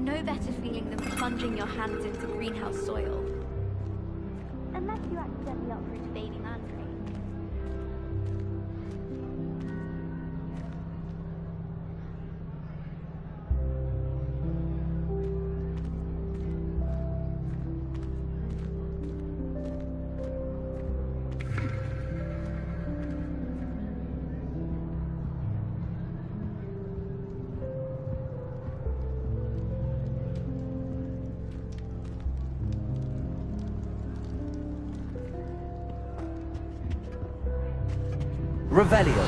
no better feeling than plunging your hands into greenhouse soil. Unless you accidentally uproot a baby mandrake. Revelio.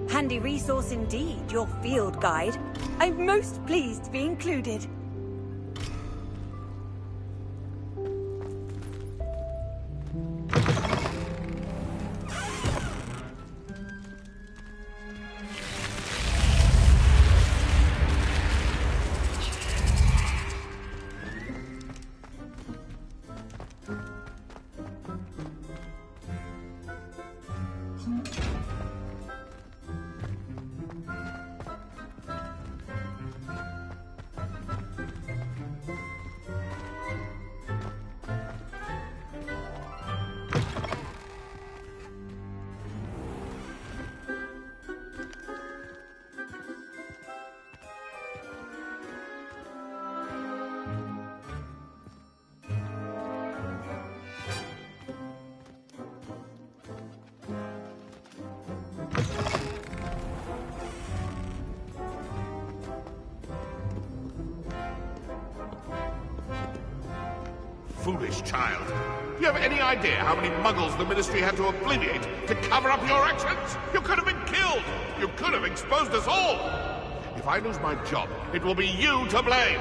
Handy resource indeed, your field guide. I'm most pleased to be included. Foolish child. Do you have any idea how many muggles the Ministry had to obfuscate to cover up your actions? You could have been killed! You could have exposed us all! If I lose my job, it will be you to blame!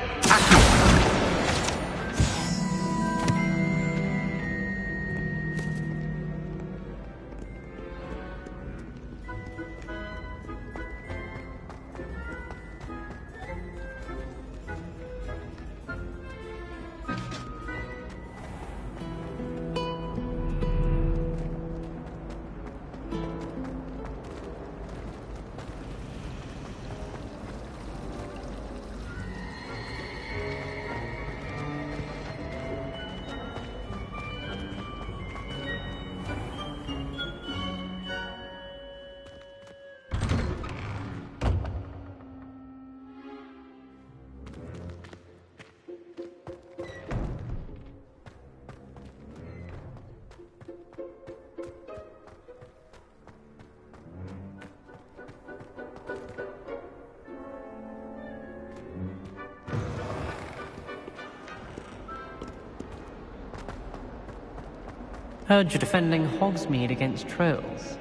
Heard you're defending Hogsmeade against trolls.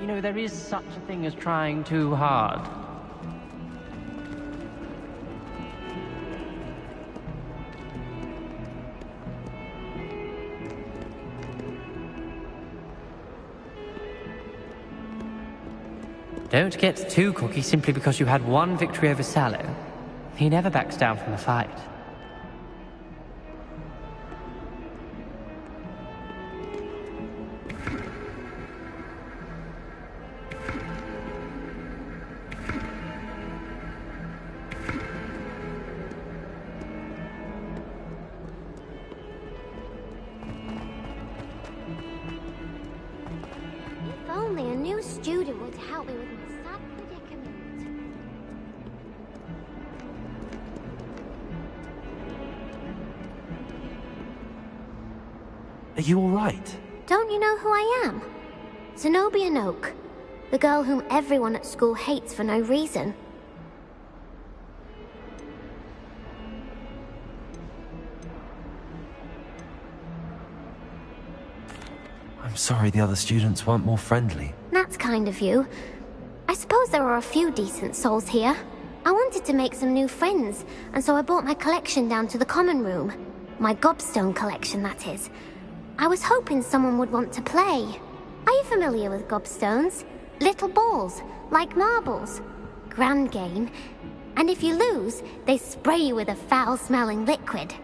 You know, there is such a thing as trying too hard. Don't get too cocky simply because you had one victory over Sallow. He never backs down from a fight. If only a new student would help me with my sad predicament. Are you alright? Don't you know who I am? Zenobia Noak, the girl whom everyone at school hates for no reason. I'm sorry the other students weren't more friendly. That's kind of you. I suppose there are a few decent souls here. I wanted to make some new friends, and so I brought my collection down to the common room. My gobstone collection, that is. I was hoping someone would want to play. Are you familiar with gobstones? Little balls, like marbles. Grand game. And if you lose, they spray you with a foul-smelling liquid.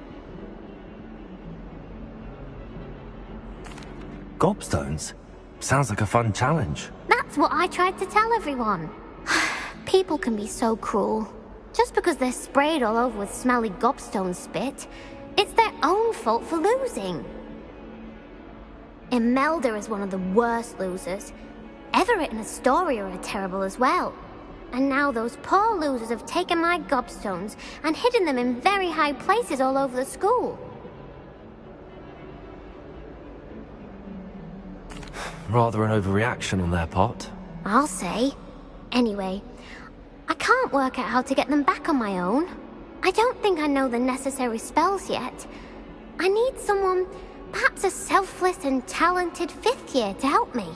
Gobstones? Sounds like a fun challenge. That's what I tried to tell everyone. People can be so cruel. Just because they're sprayed all over with smelly gobstone spit, it's their own fault for losing. Imelda is one of the worst losers. Everett and Astoria are terrible as well. And now those poor losers have taken my gobstones and hidden them in very high places all over the school. Rather an overreaction on their part. I'll say. Anyway, I can't work out how to get them back on my own. I don't think I know the necessary spells yet. I need someone, perhaps a selfless and talented 5th year to help me.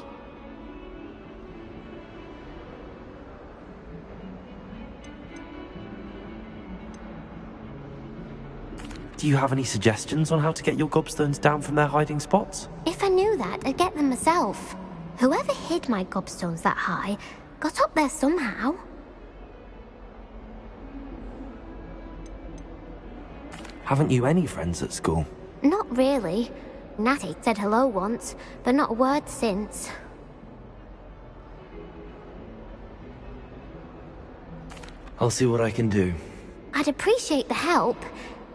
Do you have any suggestions on how to get your gobstones down from their hiding spots? If I knew that, I'd get them myself. Whoever hid my gobstones that high got up there somehow. Haven't you any friends at school? Not really. Natty said hello once, but not a word since. I'll see what I can do. I'd appreciate the help.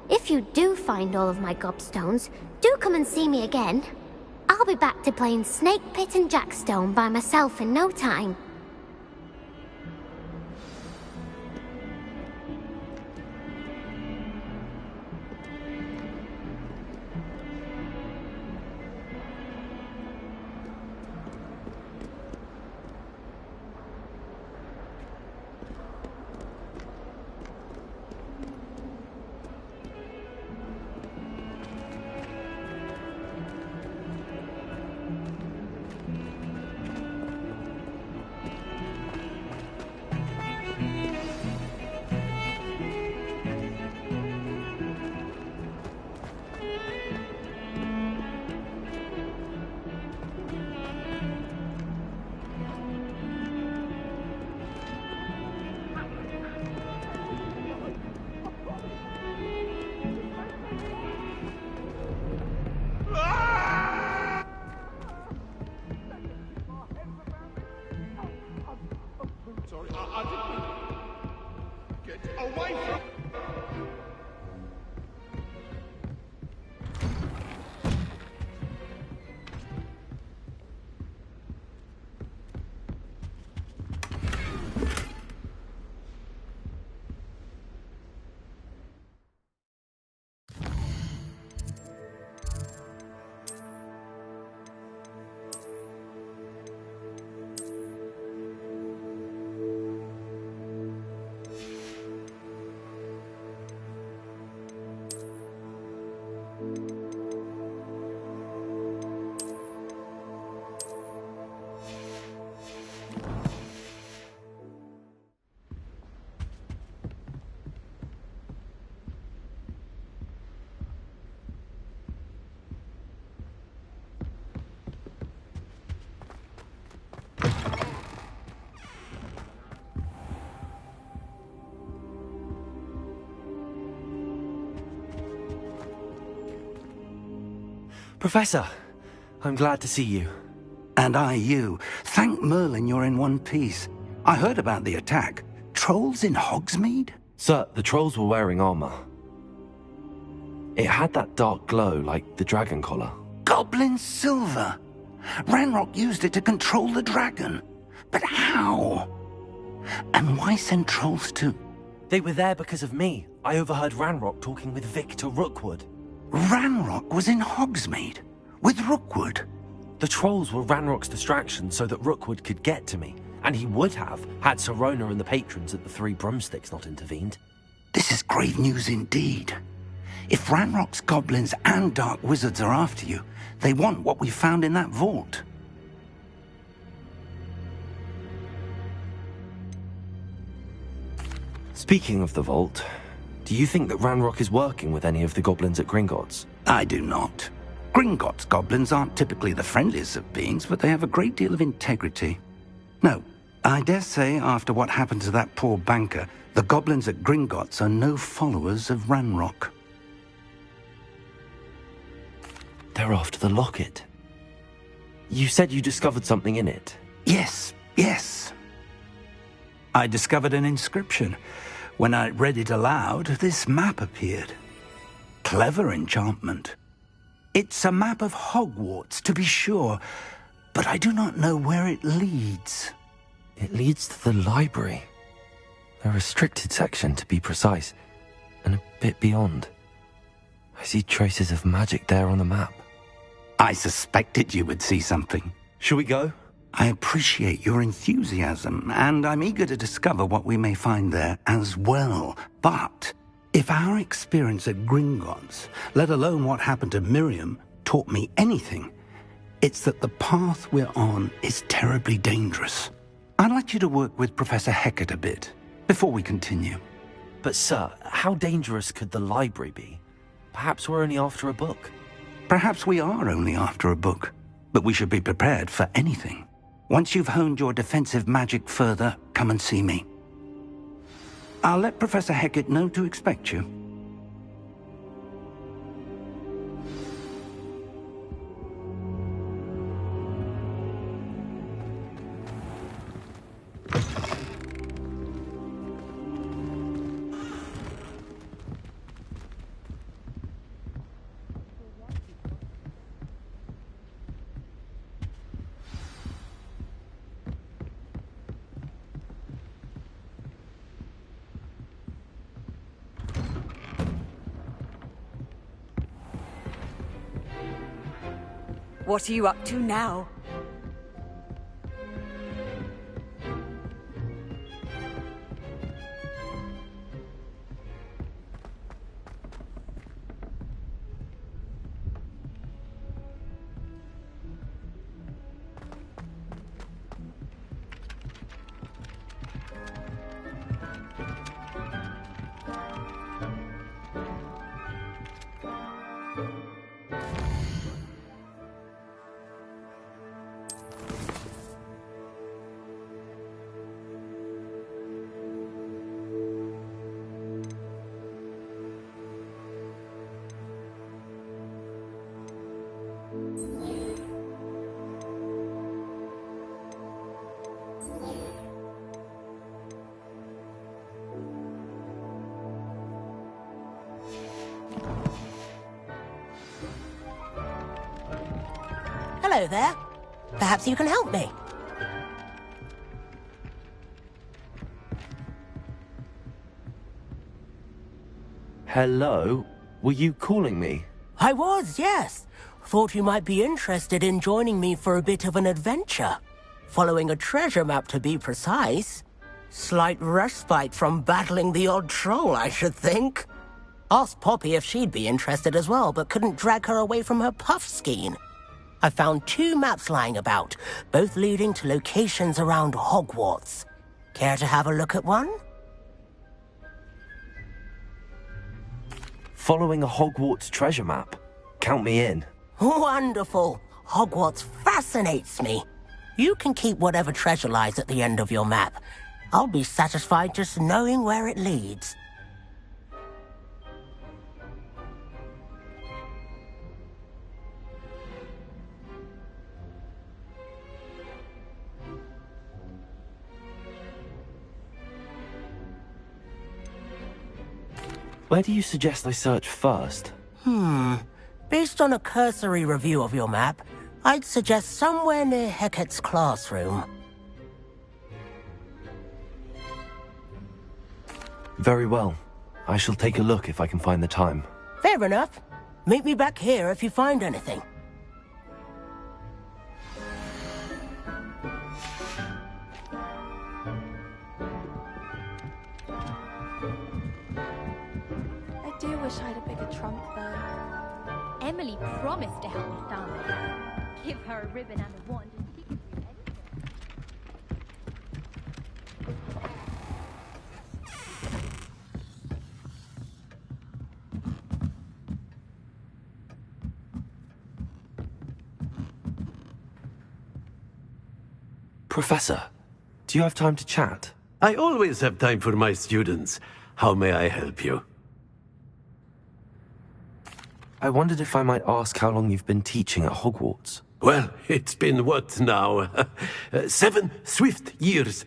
If you do find all of my gobstones, do come and see me again. I'll be back to playing Snake Pit and Jackstone by myself in no time. Sorry, I didn't... Get away from... Professor, I'm glad to see you. And I you. Thank Merlin you're in one piece. I heard about the attack. Trolls in Hogsmeade? Sir, the trolls were wearing armor. It had that dark glow like the dragon collar. Goblin silver! Ranrock used it to control the dragon. But how? And why send trolls too? They were there because of me. I overheard Ranrock talking with Victor Rookwood. Ranrock was in Hogsmeade? With Rookwood? The trolls were Ranrock's distraction so that Rookwood could get to me. And he would have, had Sirona and the patrons at the Three Broomsticks not intervened. This is grave news indeed. If Ranrock's goblins and dark wizards are after you, they want what we found in that vault. Speaking of the vault, do you think that Ranrock is working with any of the goblins at Gringotts? I do not. Gringotts goblins aren't typically the friendliest of beings, but they have a great deal of integrity. No, I dare say after what happened to that poor banker, the goblins at Gringotts are no followers of Ranrock. They're after the locket. You said you discovered something in it. Yes. I discovered an inscription. When I read it aloud, this map appeared. Clever enchantment. It's a map of Hogwarts, to be sure, but I do not know where it leads. It leads to the library. A restricted section, to be precise, and a bit beyond. I see traces of magic there on the map. I suspected you would see something. Shall we go? I appreciate your enthusiasm, and I'm eager to discover what we may find there as well. But if our experience at Gringotts, let alone what happened to Miriam, taught me anything, it's that the path we're on is terribly dangerous. I'd like you to work with Professor Hecat a bit, before we continue. But sir, how dangerous could the library be? Perhaps we're only after a book. Perhaps we are only after a book, but we should be prepared for anything. Once you've honed your defensive magic further, come and see me. I'll let Professor Hecat know to expect you. What are you up to now? Hello there. Perhaps you can help me. Hello? Were you calling me? I was, yes. Thought you might be interested in joining me for a bit of an adventure. Following a treasure map, to be precise. Slight respite from battling the odd troll, I should think. Asked Poppy if she'd be interested as well, but couldn't drag her away from her puff skein. I found 2 maps lying about, both leading to locations around Hogwarts. Care to have a look at one? Following a Hogwarts treasure map? Count me in. Wonderful. Hogwarts fascinates me. You can keep whatever treasure lies at the end of your map. I'll be satisfied just knowing where it leads. Where do you suggest I search first? Based on a cursory review of your map, I'd suggest somewhere near Hecat's classroom. Very well. I shall take a look if I can find the time. Fair enough. Meet me back here if you find anything. wish I had a bigger trunk, though. Emily promised to help me down there. Give her a ribbon and a wand and she can do anything. Professor, do you have time to chat? I always have time for my students. How may I help you? I wondered if I might ask how long you've been teaching at Hogwarts. Well, it's been what now? 7 swift years.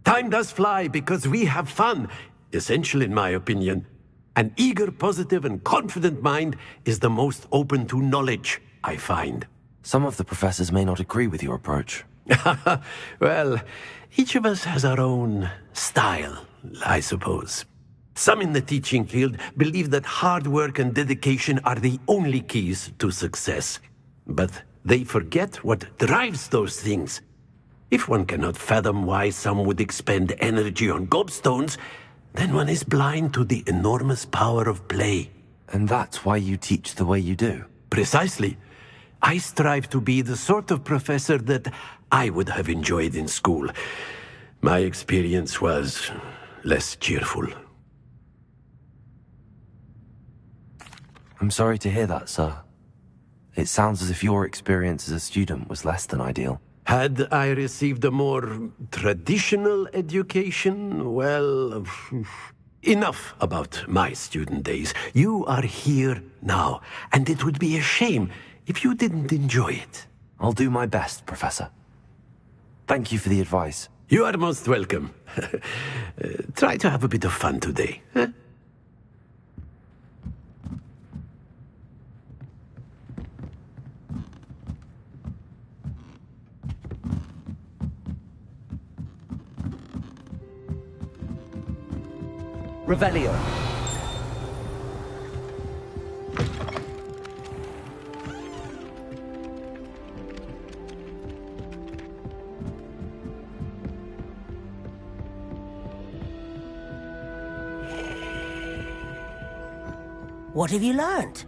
Time does fly because we have fun. Essential in my opinion. An eager, positive, and confident mind is the most open to knowledge, I find. Some of the professors may not agree with your approach. Well, each of us has our own style, I suppose. Some in the teaching field believe that hard work and dedication are the only keys to success. But they forget what drives those things. If one cannot fathom why some would expend energy on gobstones, then one is blind to the enormous power of play. And that's why you teach the way you do? Precisely. I strive to be the sort of professor that I would have enjoyed in school. My experience was less cheerful. I'm sorry to hear that, sir. It sounds as if your experience as a student was less than ideal. Had I received a more traditional education, well, enough about my student days. You are here now, and it would be a shame if you didn't enjoy it. I'll do my best, Professor. Thank you for the advice. You are most welcome. Try to have a bit of fun today. Huh? Revelio. What have you learned?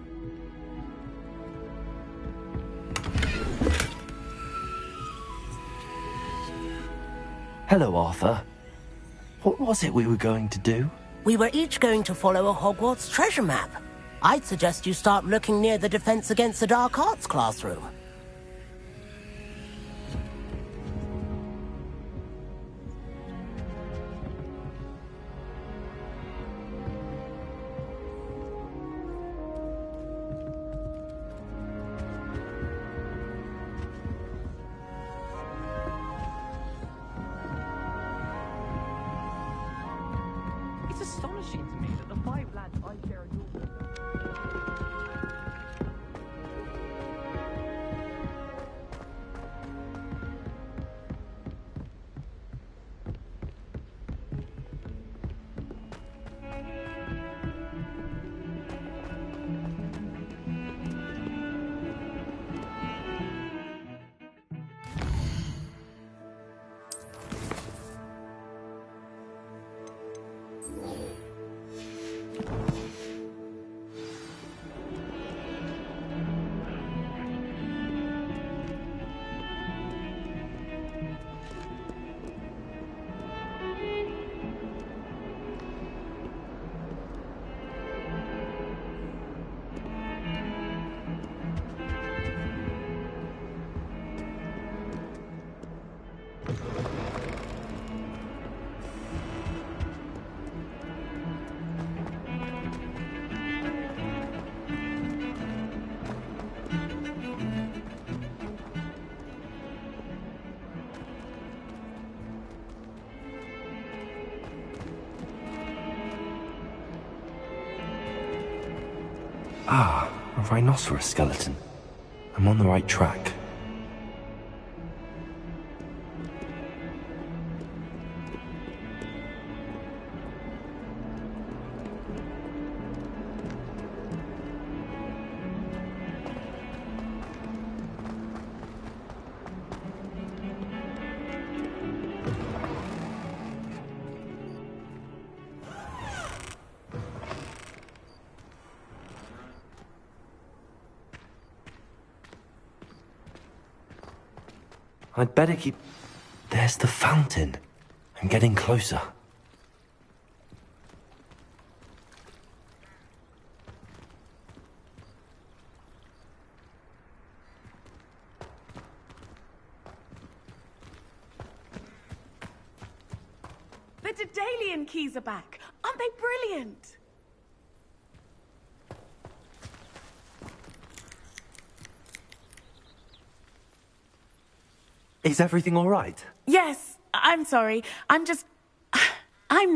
Hello, Arthur. What was it we were going to do? We were each going to follow a Hogwarts treasure map. I'd suggest you start looking near the Defense Against the Dark Arts classroom. It's astonishing to me that the 5 lads I share in your... Ah, a rhinoceros skeleton. I'm on the right track. I'd better keep... There's the fountain. I'm getting closer. The Daedalian keys are back. Aren't they brilliant? Is everything all right? Yes, I'm sorry. I'm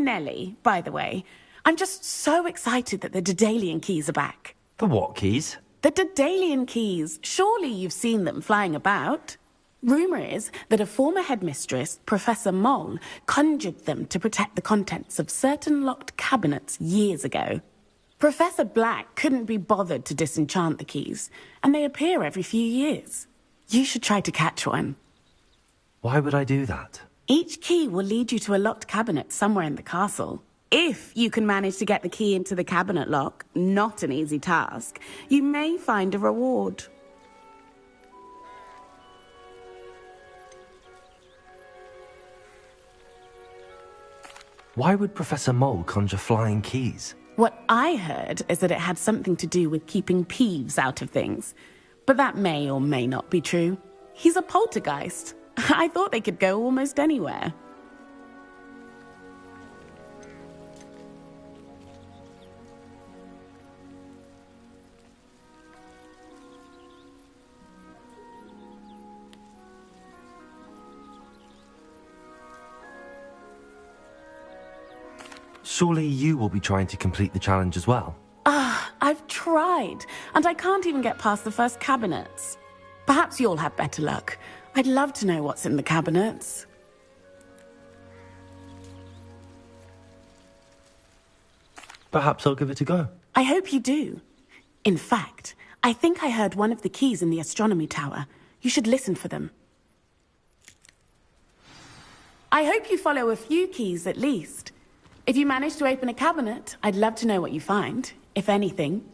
Nellie, by the way. I'm just so excited that the Daedalian keys are back. The what keys? The Daedalian keys. Surely you've seen them flying about. Rumour is that a former headmistress, Professor Mole, conjured them to protect the contents of certain locked cabinets years ago. Professor Black couldn't be bothered to disenchant the keys, and they appear every few years. You should try to catch one. Why would I do that? Each key will lead you to a locked cabinet somewhere in the castle. If you can manage to get the key into the cabinet lock, not an easy task, you may find a reward. Why would Professor Mole conjure flying keys? What I heard is that it had something to do with keeping Peeves out of things. But that may or may not be true. He's a poltergeist. I thought they could go almost anywhere. Surely you will be trying to complete the challenge as well? I've tried, and I can't even get past the first cabinets. Perhaps you'll have better luck. I'd love to know what's in the cabinets. Perhaps I'll give it a go. I hope you do. In fact, I think I heard one of the keys in the astronomy tower. You should listen for them. I hope you follow a few keys at least. If you manage to open a cabinet, I'd love to know what you find, if anything.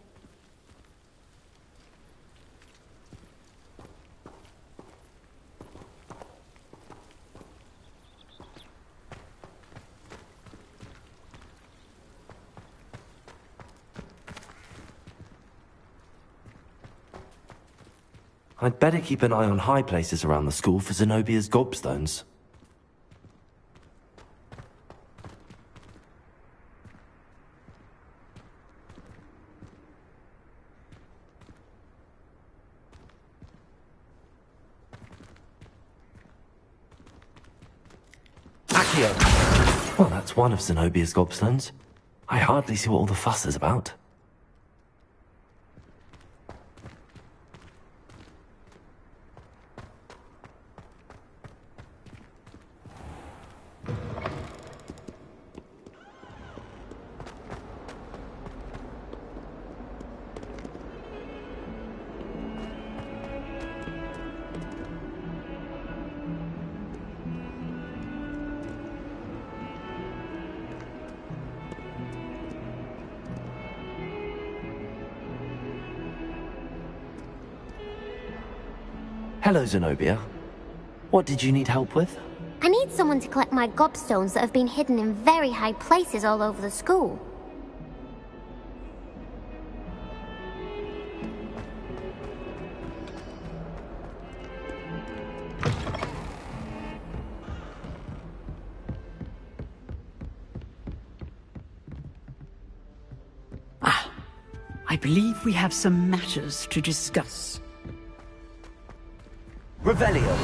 I'd better keep an eye on high places around the school for Zenobia's gobstones. Accio! Well, that's one of Zenobia's gobstones. I hardly see what all the fuss is about. Hello, Zenobia. What did you need help with? I need someone to collect my gobstones that have been hidden in very high places all over the school. I believe we have some matters to discuss. Revelio.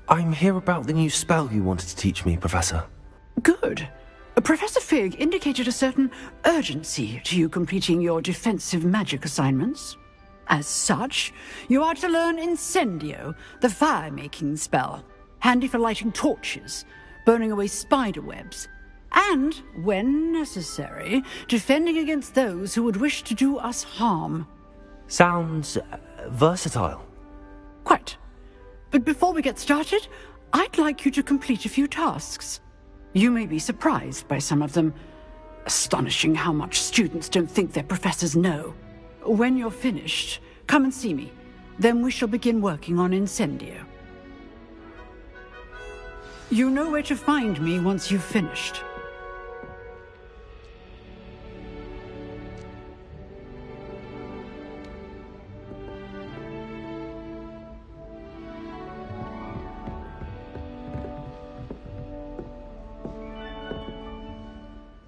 I'm here about the new spell you wanted to teach me, Professor. Good. Professor Fig indicated a certain urgency to you completing your defensive magic assignments. As such, you are to learn Incendio, the fire-making spell, handy for lighting torches, burning away spider webs, and, when necessary, defending against those who would wish to do us harm. Sounds versatile. Quite. But before we get started, I'd like you to complete a few tasks. You may be surprised by some of them. Astonishing how much students don't think their professors know. When you're finished, come and see me. Then we shall begin working on Incendio. You know where to find me once you've finished.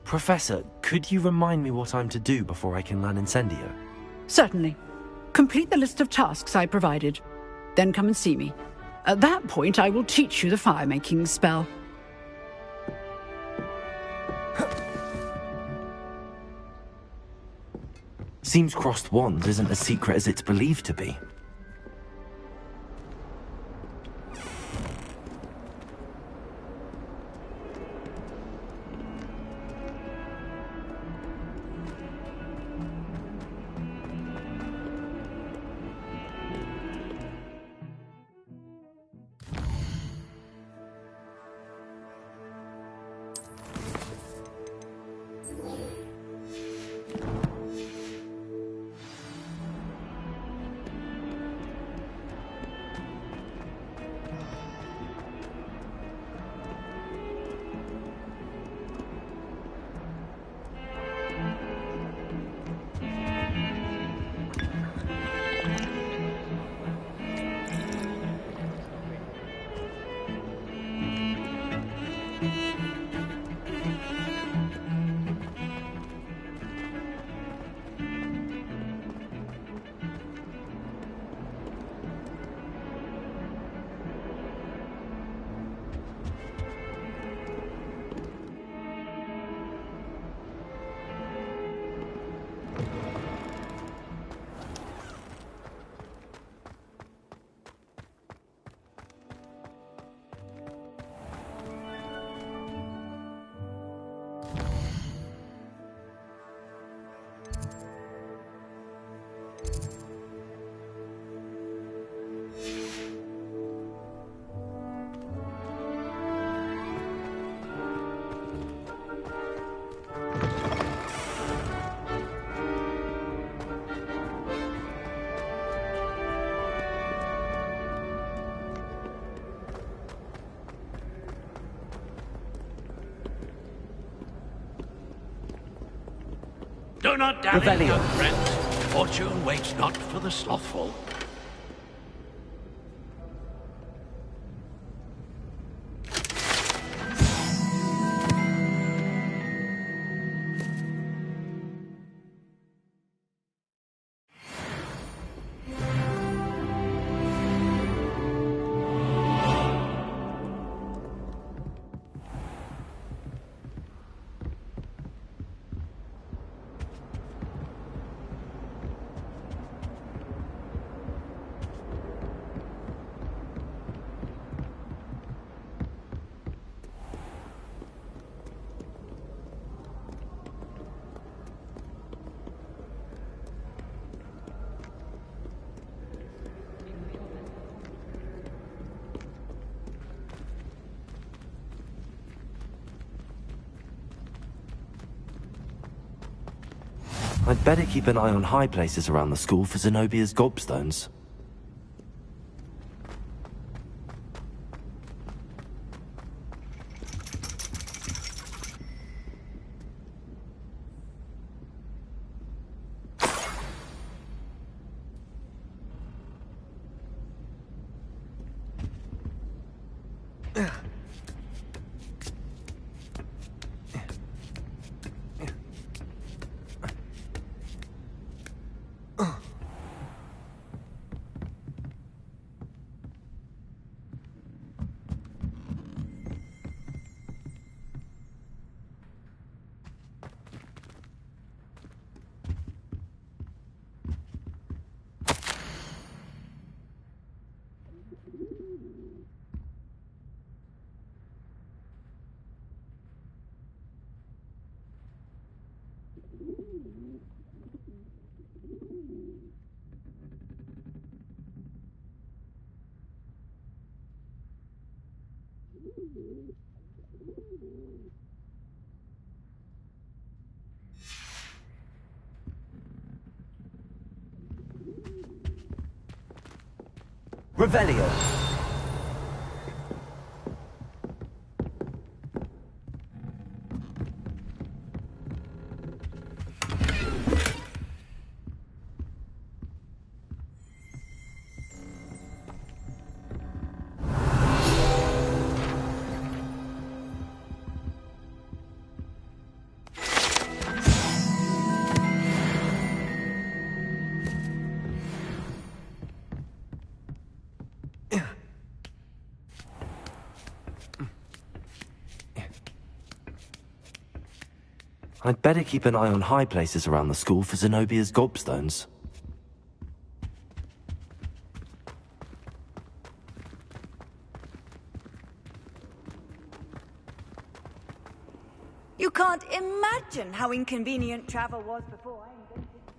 Professor, could you remind me what I'm to do before I can learn Incendio? Certainly. Complete the list of tasks I provided. Then come and see me. At that point, I will teach you the fire-making spell. Seems crossed wands isn't as secret as it's believed to be. Do not dally, young friend. Fortune waits not for the slothful. I'd better keep an eye on high places around the school for Zenobia's gobstones. Revelio. I'd better keep an eye on high places around the school for Zenobia's gobstones. You can't imagine how inconvenient travel was before I invented the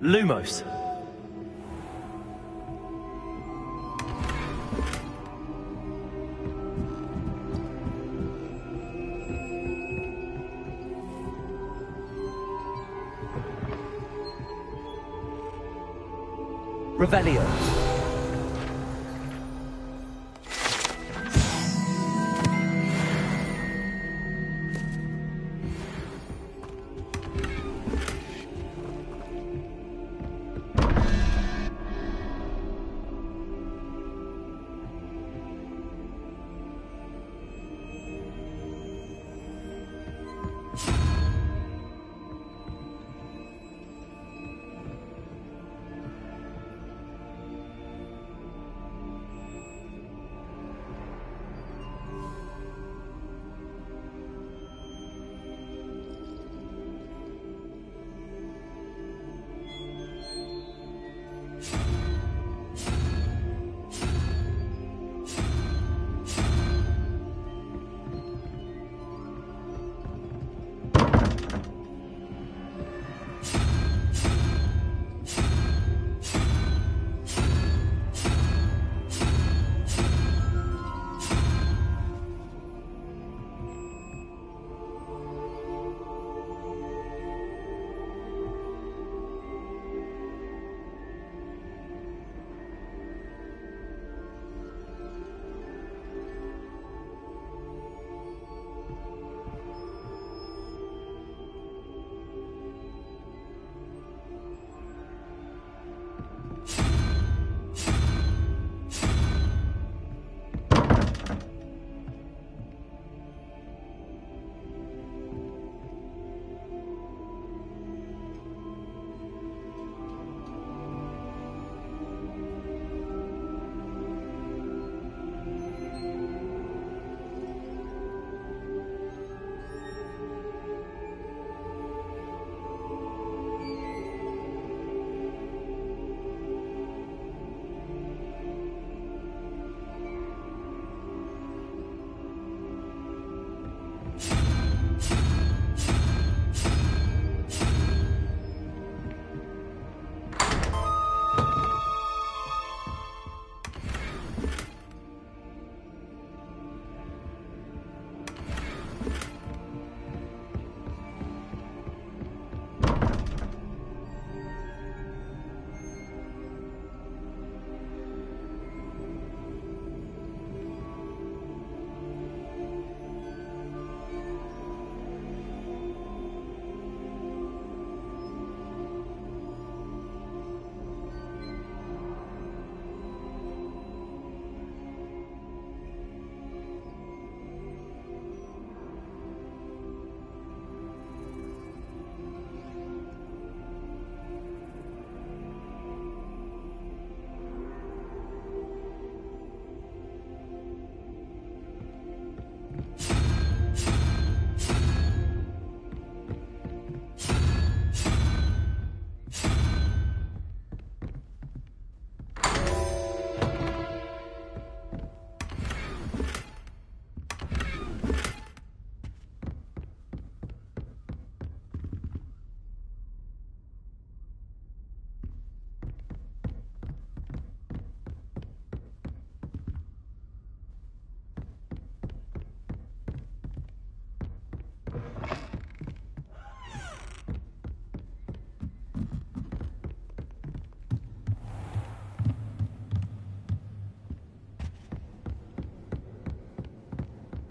Lumos. Revelio.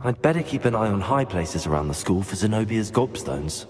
I'd better keep an eye on high places around the school for Zenobia's gobstones.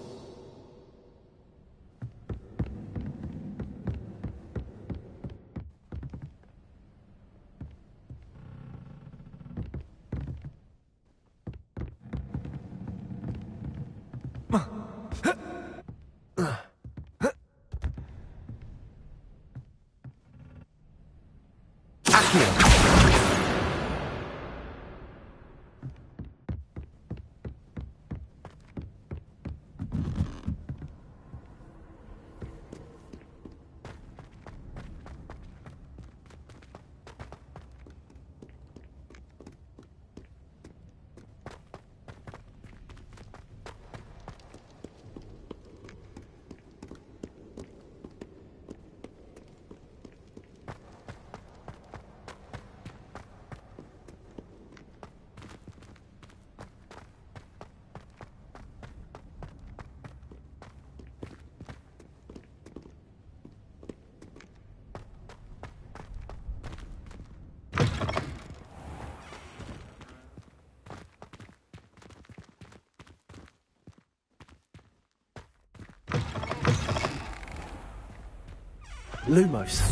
Lumos.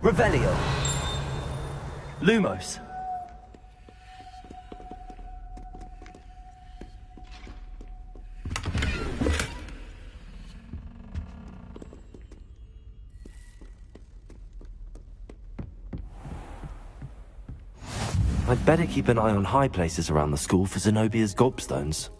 Revelio. Lumos. I'd better keep an eye on high places around the school for Zenobia's gobstones.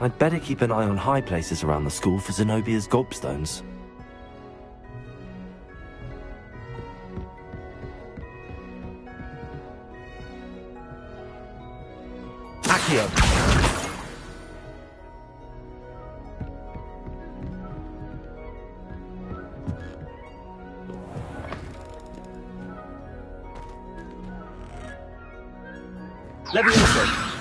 I'd better keep an eye on high places around the school for Zenobia's gobstones. Accio! Leviosa!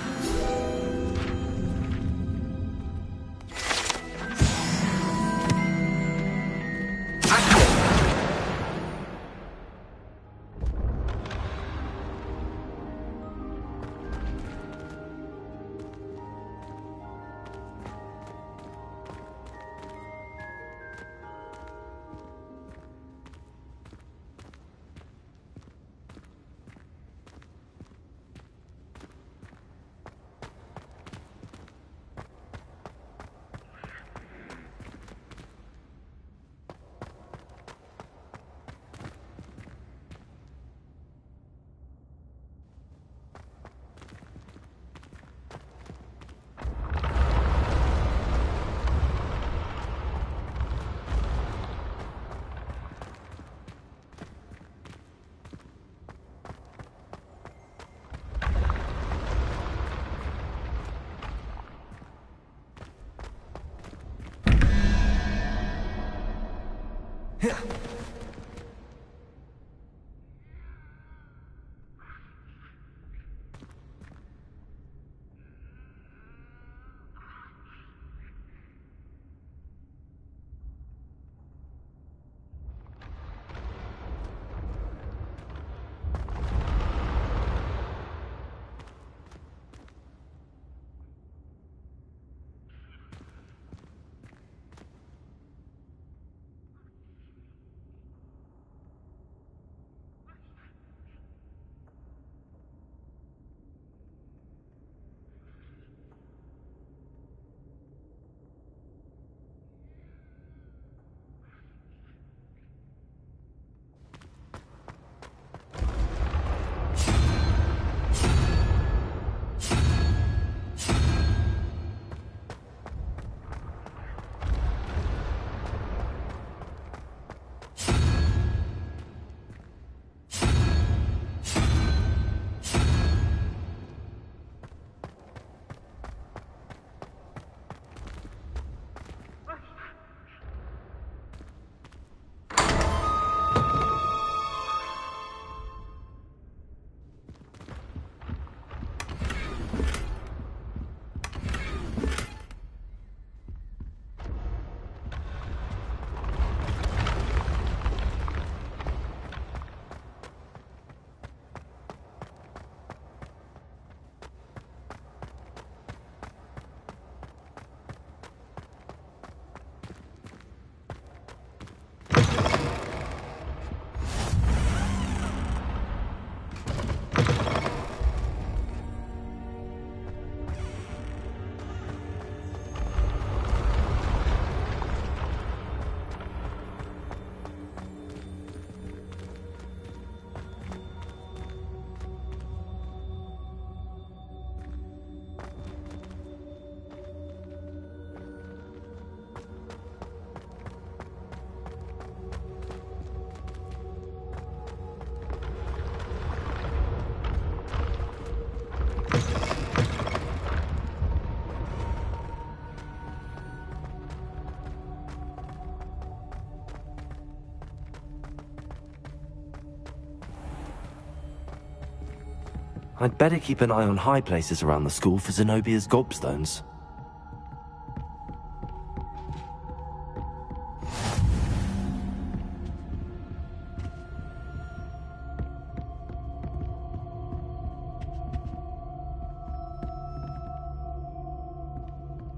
I'd better keep an eye on high places around the school for Zenobia's gobstones.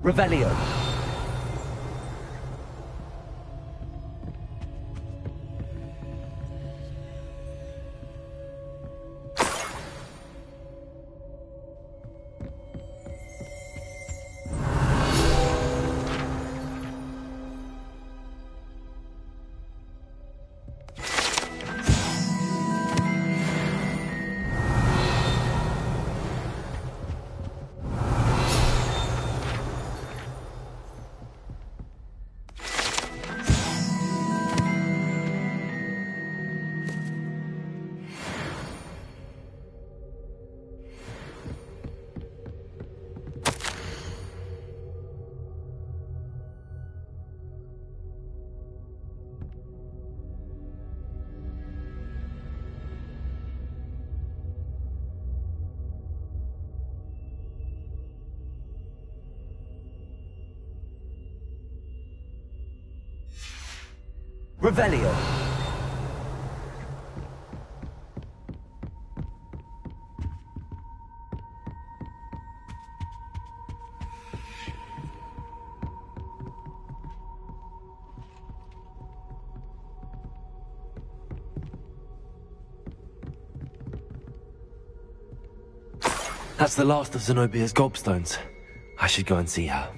Revelio. Revelio. That's the last of Zenobia's gobstones. I should go and see her.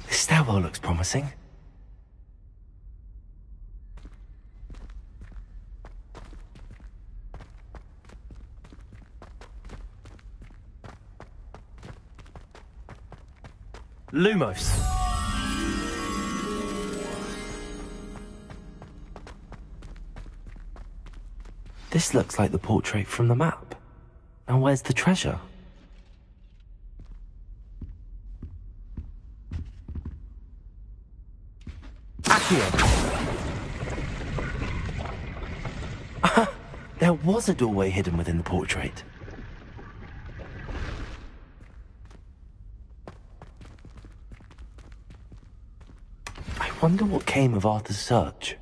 This stairwell looks promising. Lumos. This looks like the portrait from the map. Now where's the treasure? There was a doorway hidden within the portrait. I wonder what came of Arthur's search.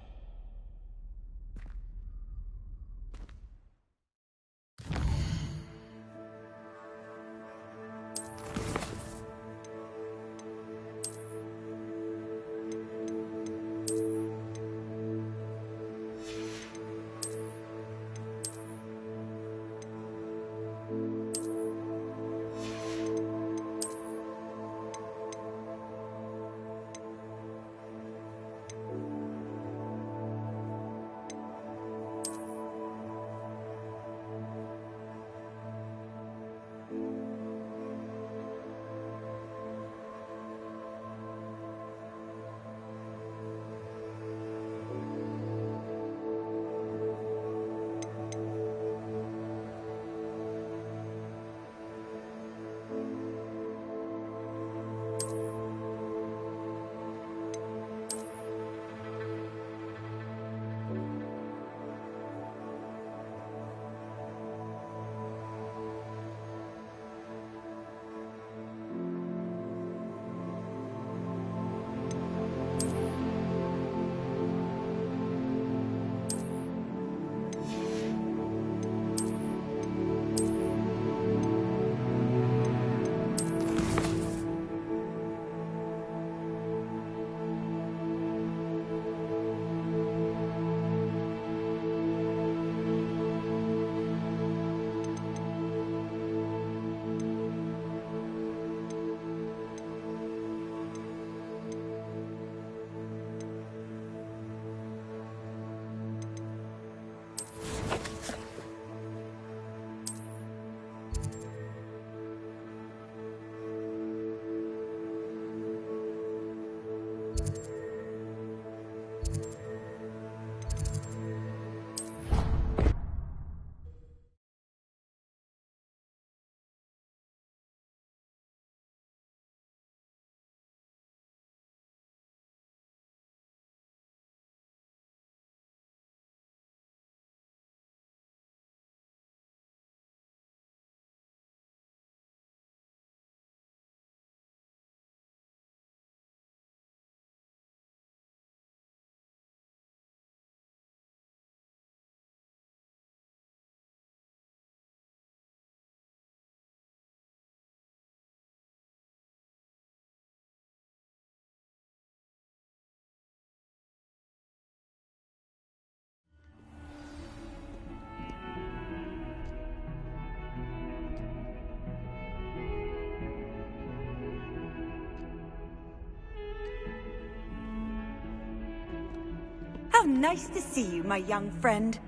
How nice to see you, my young friend.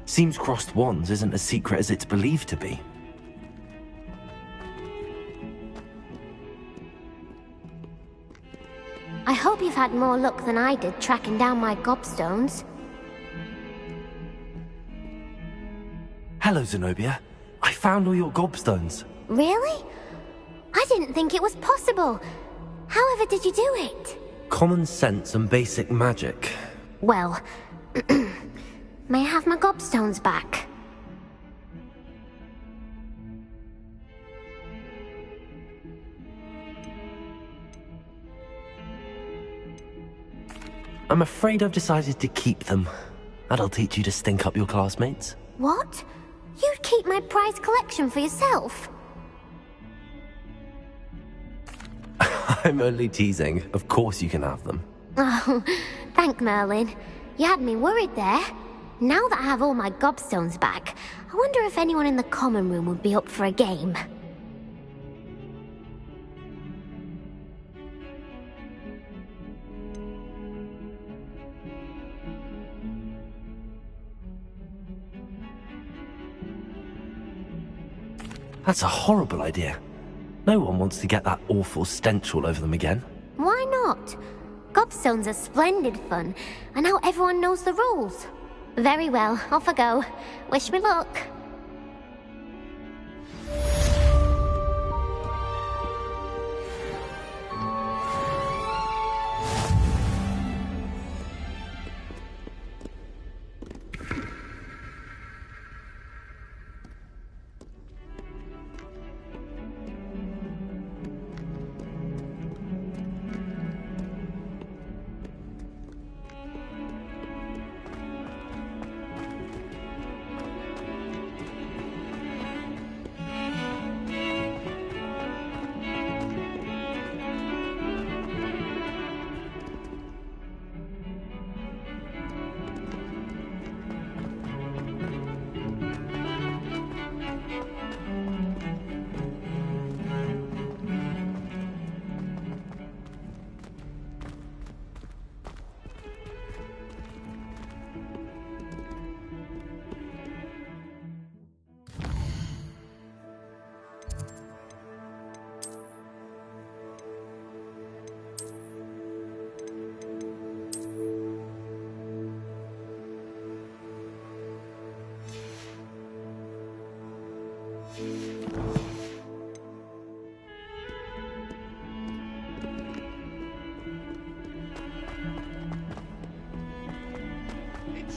Seems crossed wands isn't as secret as it's believed to be. I hope you've had more luck than I did tracking down my gobstones. Hello, Zenobia. I found all your gobstones. Really? I didn't think it was possible. However did you do it? Common sense and basic magic. Well, may I have my gobstones back? I'm afraid I've decided to keep them. That'll teach you to stink up your classmates. What? You'd keep my prized collection for yourself? I'm only teasing. Of course you can have them. Oh, thank Merlin. You had me worried there. Now that I have all my gobstones back, I wonder if anyone in the common room would be up for a game. That's a horrible idea. No one wants to get that awful stench all over them again. Why not? Gobstones are splendid fun, and now everyone knows the rules. Very well, off I go. Wish me luck.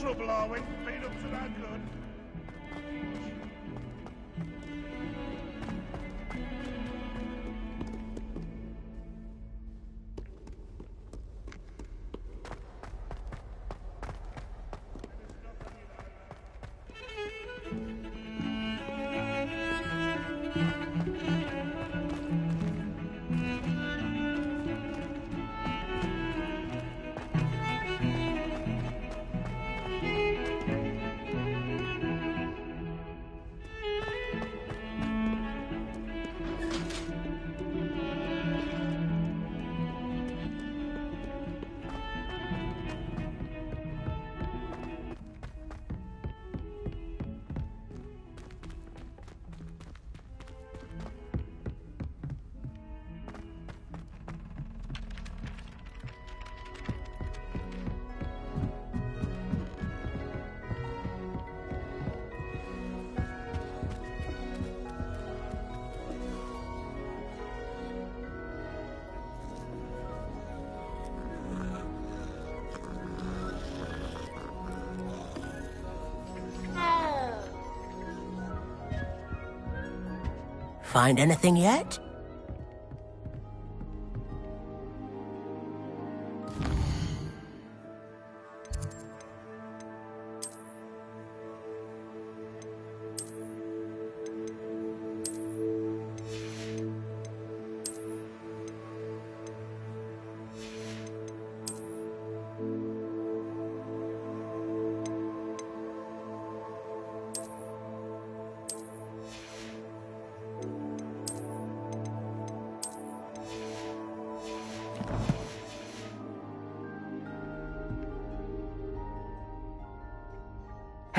Trouble, are we? Been up to that good? Find anything yet?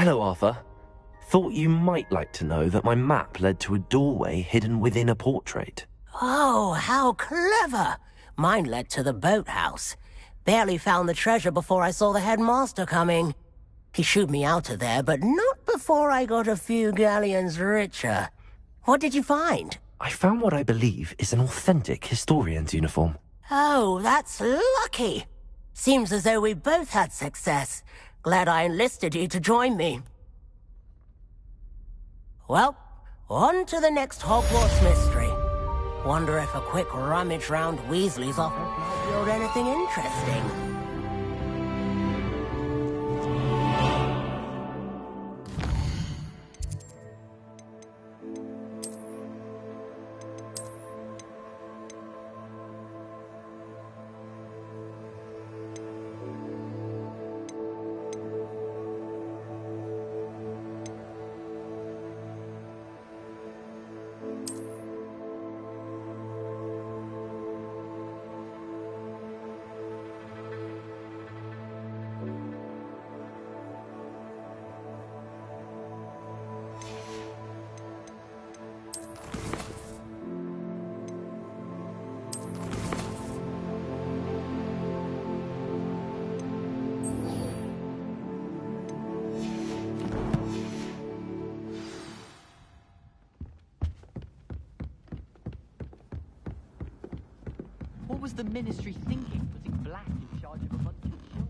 Hello, Arthur. Thought you might like to know that my map led to a doorway hidden within a portrait. Oh, how clever! Mine led to the boathouse. Barely found the treasure before I saw the headmaster coming. He shooed me out of there, but not before I got a few galleons richer. What did you find? I found what I believe is an authentic historian's uniform. Oh, that's lucky. Seems as though we both had success. Glad I enlisted you to join me. Well, on to the next Hogwarts mystery. Wonder if a quick rummage round Weasley's office might yield anything interesting. What was the Ministry thinking, putting Black in charge of a bunch of children?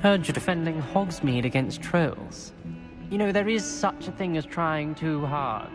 Heard you're defending Hogsmeade against trolls. You know, there is such a thing as trying too hard.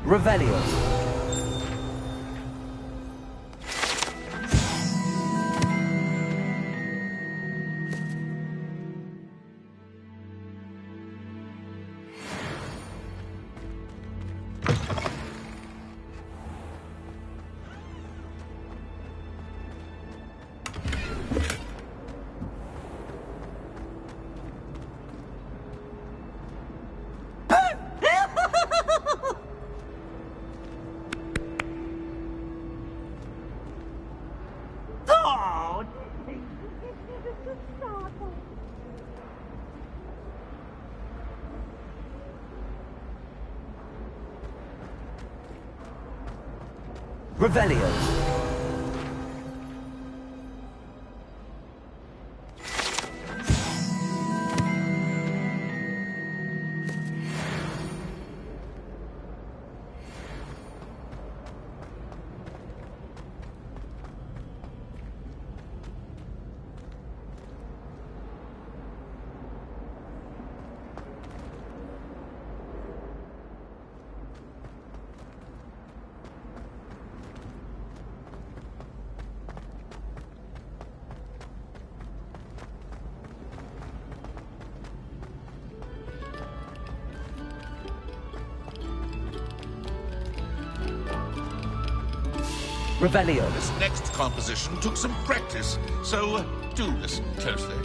Revelio. Revelio. Revelio. This next composition took some practice, so do listen closely.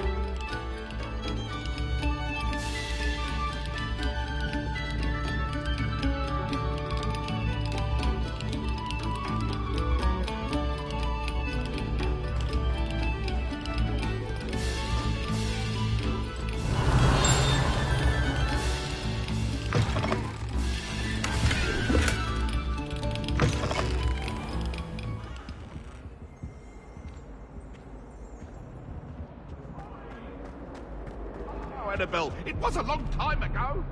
Annabelle, it was a long time ago.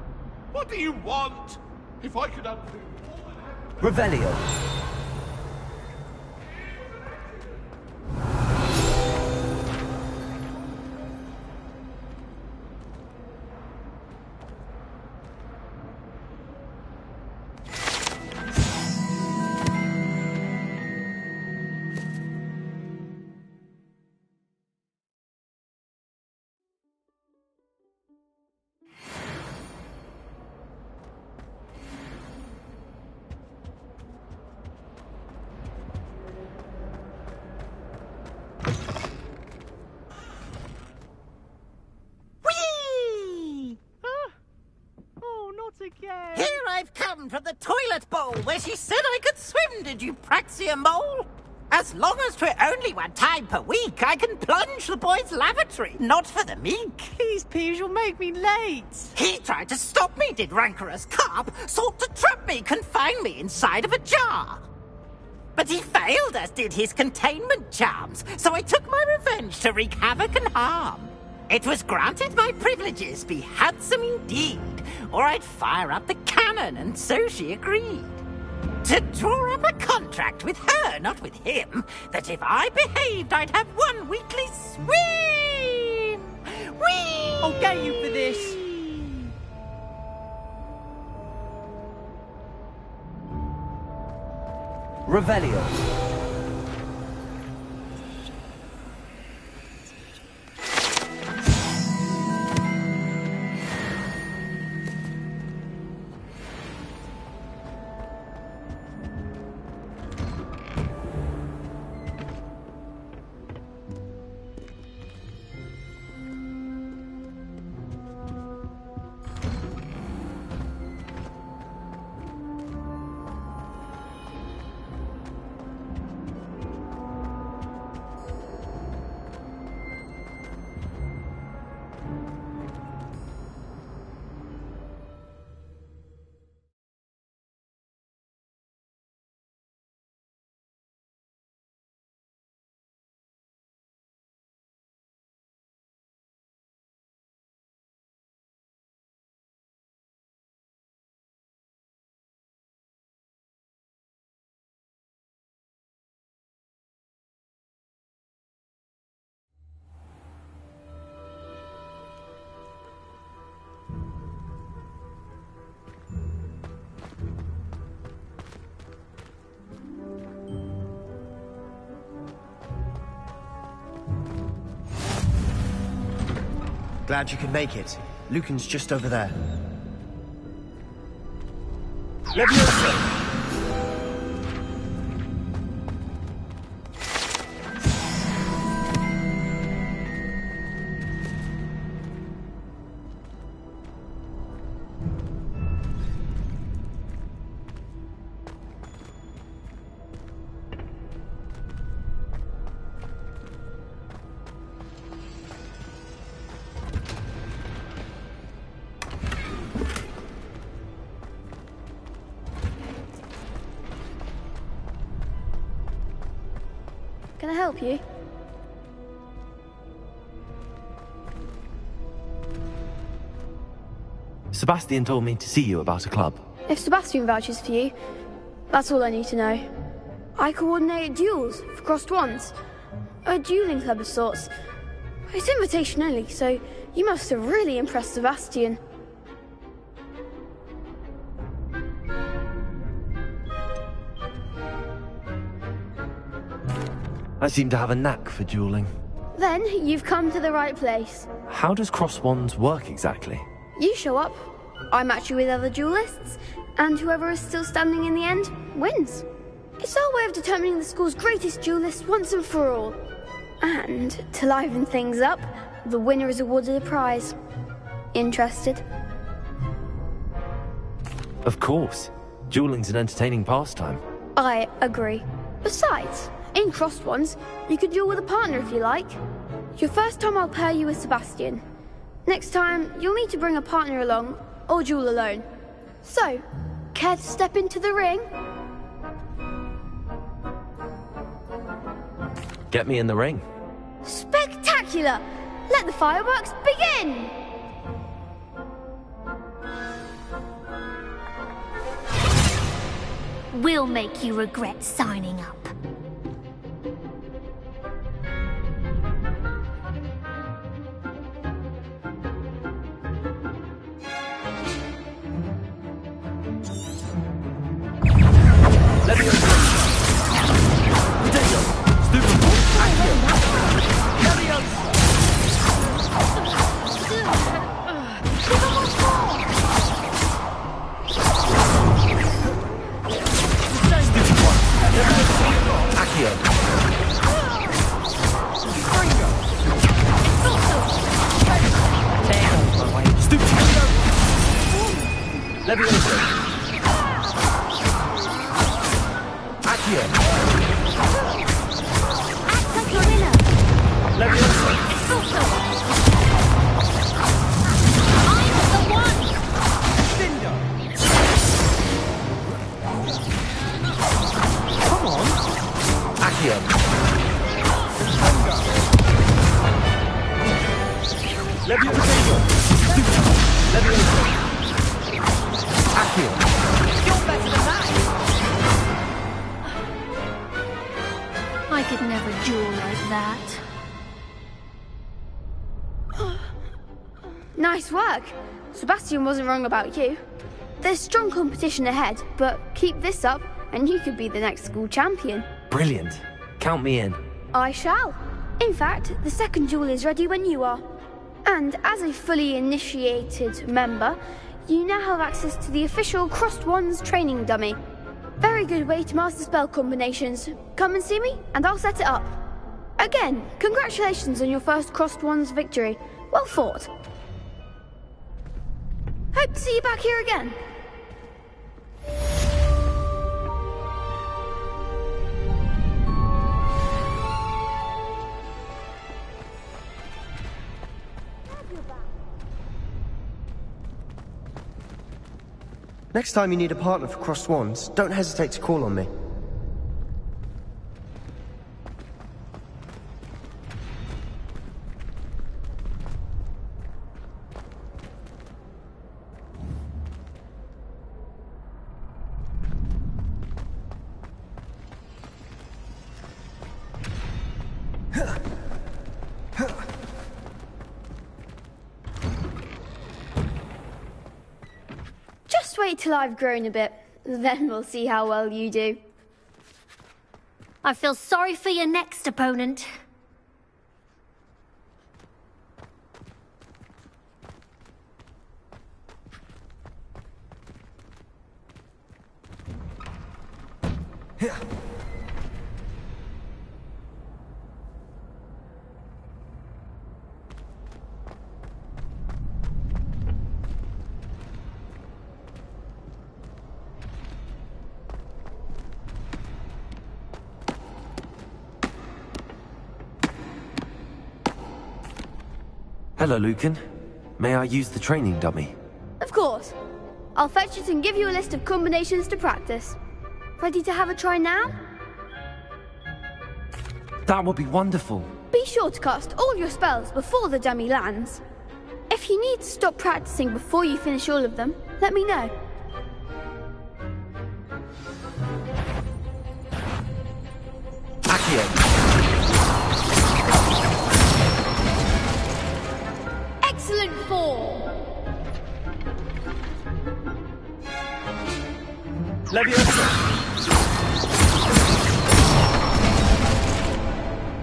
What do you want? If I could undo all that... Revelio. Again. Here I've come from the toilet bowl where she said I could swim, did you praxia mole? As long as 'twere only one time per week, I can plunge the boy's lavatory, not for the meek. Please, Peeves, you'll make me late. He tried to stop me, did rancorous carp, sought to trap me, confine me inside of a jar. But he failed, as did his containment charms, so I took my revenge to wreak havoc and harm. It was granted my privileges be handsome indeed, or I'd fire up the cannon, and so she agreed. To draw up a contract with her, not with him, that if I behaved, I'd have one weekly swim! Whee! I'll get you for this. Revelio. Glad you could make it. Lucan's just over there. Leviosa! Can I help you? Sebastian told me to see you about a club. If Sebastian vouches for you, that's all I need to know. I coordinate duels for crossed wands. A dueling club of sorts. It's invitation only, so you must have really impressed Sebastian. I seem to have a knack for dueling. Then you've come to the right place. How does cross wands work exactly? You show up, I match you with other duelists, and whoever is still standing in the end wins. It's our way of determining the school's greatest duelist once and for all. And to liven things up, the winner is awarded a prize. Interested? Of course. Dueling's an entertaining pastime. I agree. Besides, in crossed ones, you could duel with a partner if you like. Your first time I'll pair you with Sebastian. Next time, you'll need to bring a partner along, or duel alone. So, care to step into the ring? Get me in the ring. Spectacular! Let the fireworks begin! We'll make you regret signing up. I could never duel like that. Nice work. Sebastian wasn't wrong about you. There's strong competition ahead, but keep this up and you could be the next school champion. Brilliant. Count me in. I shall. In fact, the second duel is ready when you are. And as a fully initiated member, you now have access to the official Crossed Wands training dummy. Very good way to master spell combinations. Come and see me, and I'll set it up. Again, congratulations on your first Crossed Wands victory. Well fought. Hope to see you back here again. Next time you need a partner for Crossed Wands, don't hesitate to call on me. Just wait till I've grown a bit, then we'll see how well you do. I feel sorry for your next opponent. Hello, Lucan. May I use the training dummy? Of course. I'll fetch it and give you a list of combinations to practice. Ready to have a try now? That would be wonderful. Be sure to cast all your spells before the dummy lands. If you need to stop practicing before you finish all of them, let me know. Accio. Excellent form! Leviosa.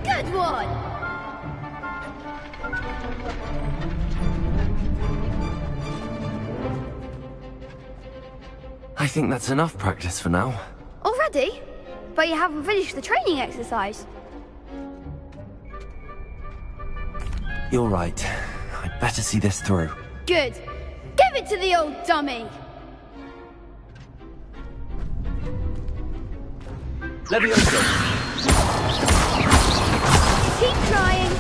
Good one! I think that's enough practice for now. Already? But you haven't finished the training exercise. You're right. I'd better see this through. Good. Give it to the old dummy! Leviosa. Keep trying.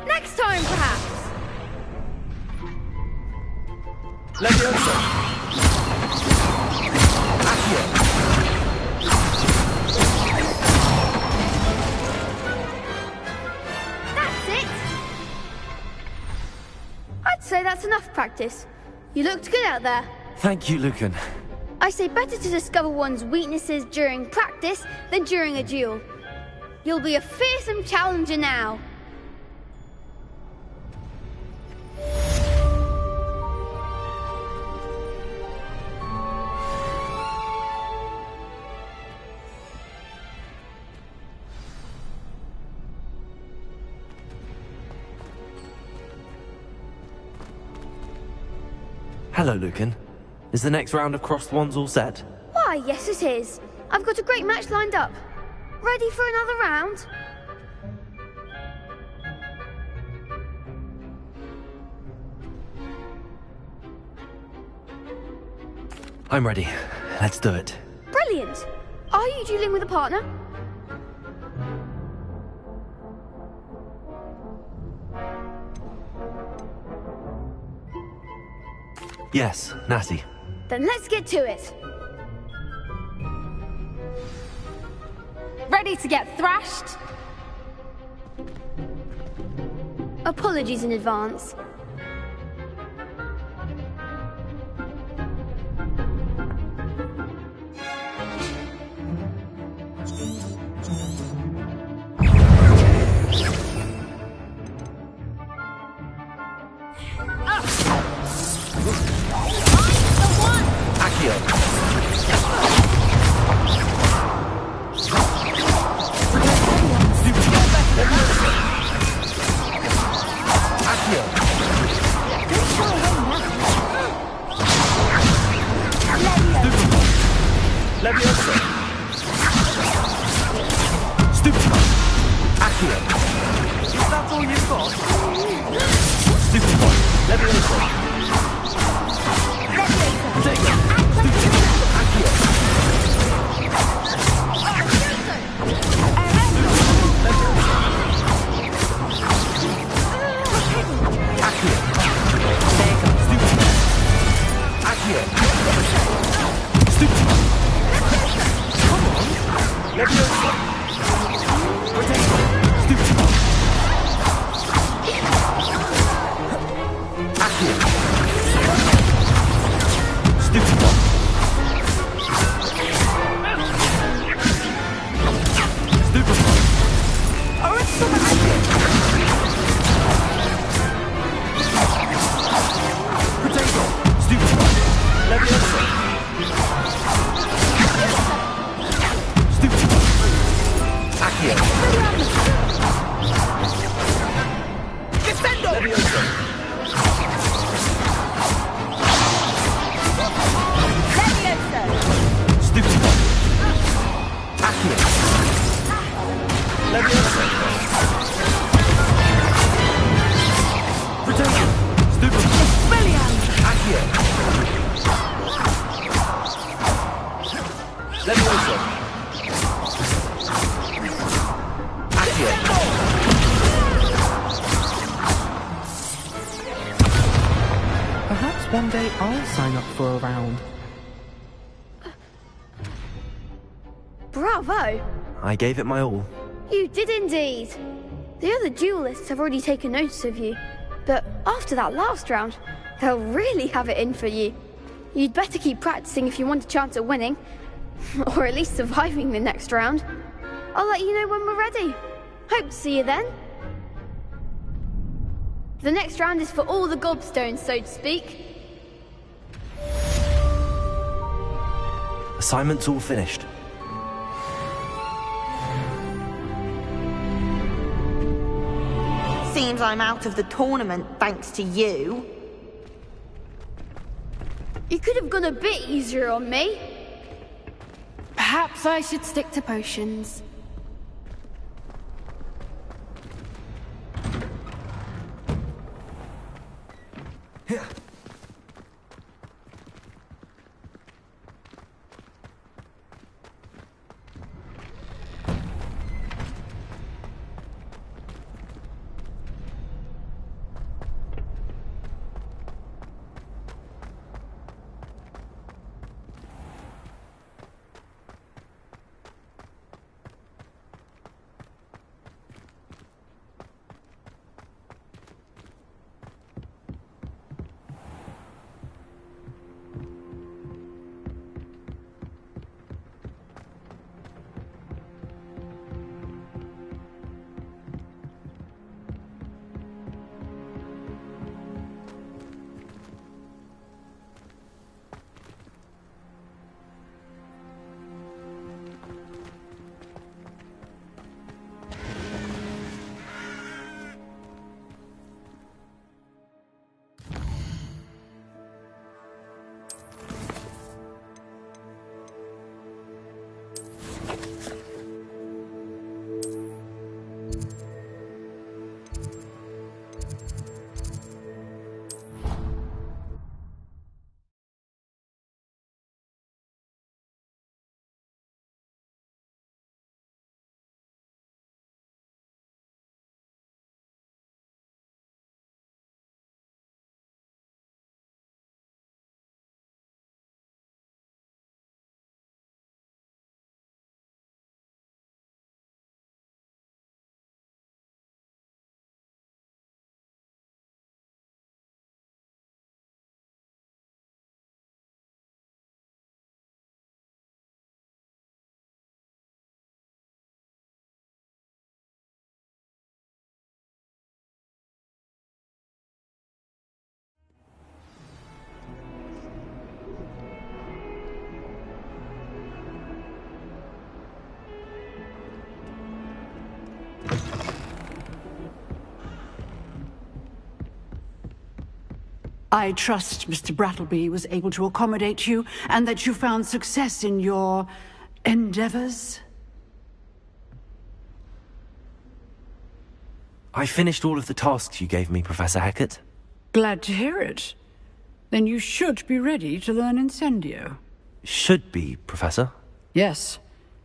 Next time, perhaps. Leviosa. Accio. That's it. I'd say that's enough practice. You looked good out there. Thank you, Lucan. I say better to discover one's weaknesses during practice than during a duel. You'll be a fearsome challenger now. Hello, Lucan. Is the next round of crossed wands all set? Why, yes it is. I've got a great match lined up. Ready for another round? I'm ready. Let's do it. Brilliant. Are you dueling with a partner? Yes, Natty. Then let's get to it. Ready to get thrashed? Apologies in advance. Leviosa. Stupid. Accio. That's all you've got? Stupid boy. Leviosa. Take it. Stupid. Accio. Accio. Take it. Stupid. Accio. Stupid. Leviosa! Potato! Stupid! Accio! Stupid! Stupid! Oh, it's so Accio! Potato! Stupid! Leviosa! Accio! Defendo! Leviosa! I'll sign up for a round. Bravo! I gave it my all. You did indeed. The other duelists have already taken notice of you, but after that last round, they'll really have it in for you. You'd better keep practicing if you want a chance at winning, or at least surviving the next round. I'll let you know when we're ready. Hope to see you then. The next round is for all the gobstones, so to speak. Assignment's all finished. Seems I'm out of the tournament thanks to you. You could have gone a bit easier on me. Perhaps I should stick to potions. I trust Mr. Brattleby was able to accommodate you, and that you found success in your endeavors? I finished all of the tasks you gave me, Professor Hecat. Glad to hear it. Then you should be ready to learn Incendio. Should be, Professor. Yes.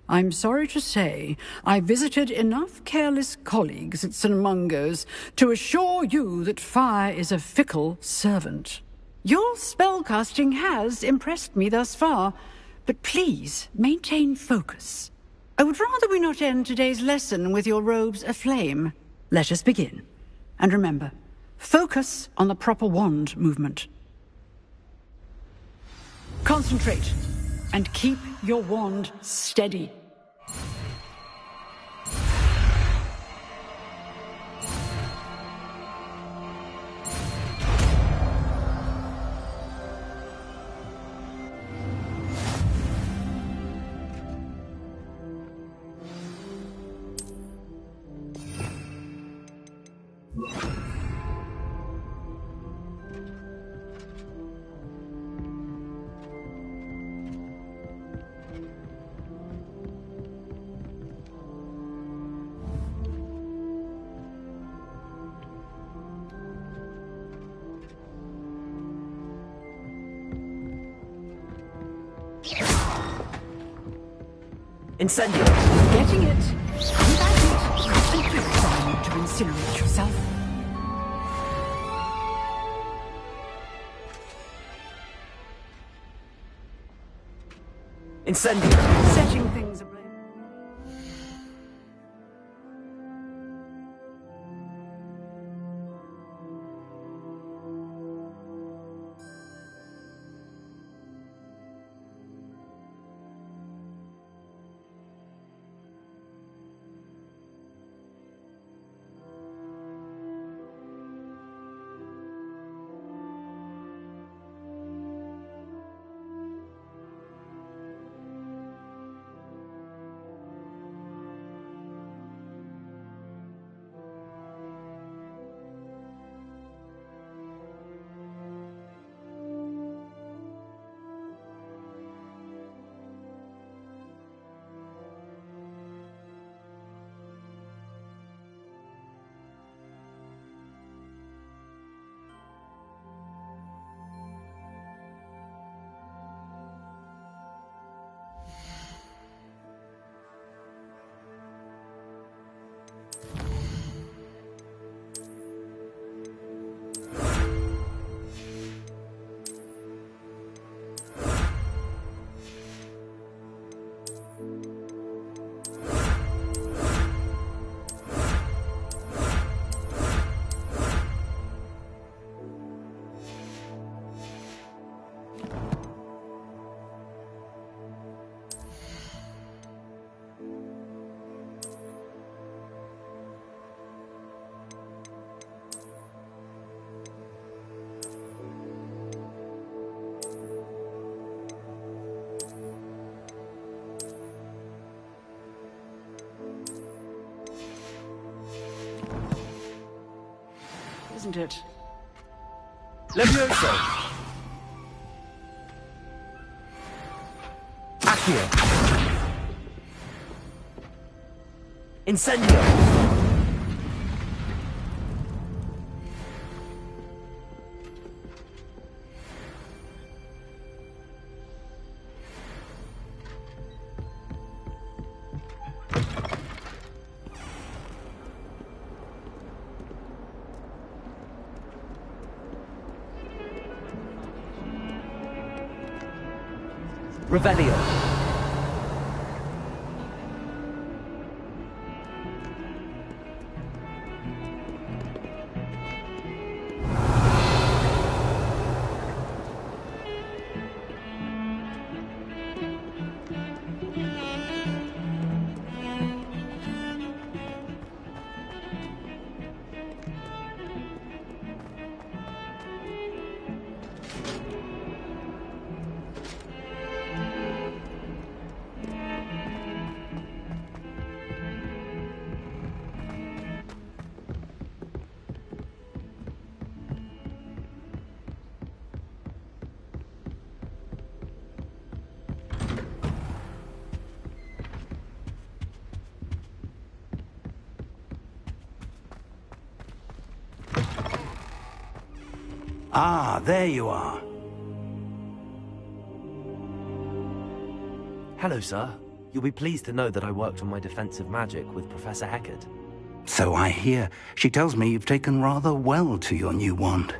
I'm sorry to say, I visited enough careless colleagues at St. Mungo's to assure you that fire is a fickle servant. Your spellcasting has impressed me thus far, but please maintain focus. I would rather we not end today's lesson with your robes aflame. Let us begin. And remember, focus on the proper wand movement. Concentrate. And keep your wand steady. Incendio! Getting it. Without it, you simply trying to incinerate yourself. Incendio! Setting things ablaze. Isn't it? Levioso! Accio! Incendio! Revelio. Ah, there you are. Hello, sir. You'll be pleased to know that I worked on my defensive magic with Professor Heckard. So I hear. She tells me you've taken rather well to your new wand.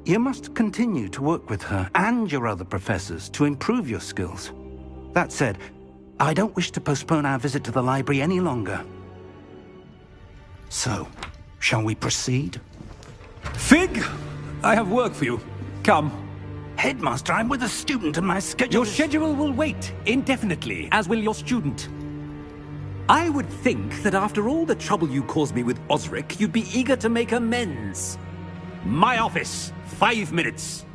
You must continue to work with her and your other professors to improve your skills. That said, I don't wish to postpone our visit to the library any longer. So, shall we proceed? Fig! I have work for you. Come. Headmaster, I'm with a student and my schedule Your schedule will wait indefinitely, as will your student. I would think that after all the trouble you caused me with Osric, you'd be eager to make amends. My office, 5 minutes.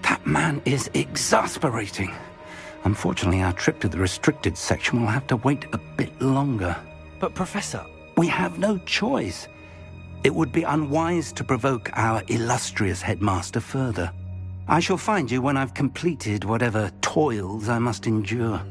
That man is exasperating. Unfortunately, our trip to the restricted section will have to wait a bit longer. But, Professor... We have no choice. It would be unwise to provoke our illustrious headmaster further. I shall find you when I've completed whatever toils I must endure.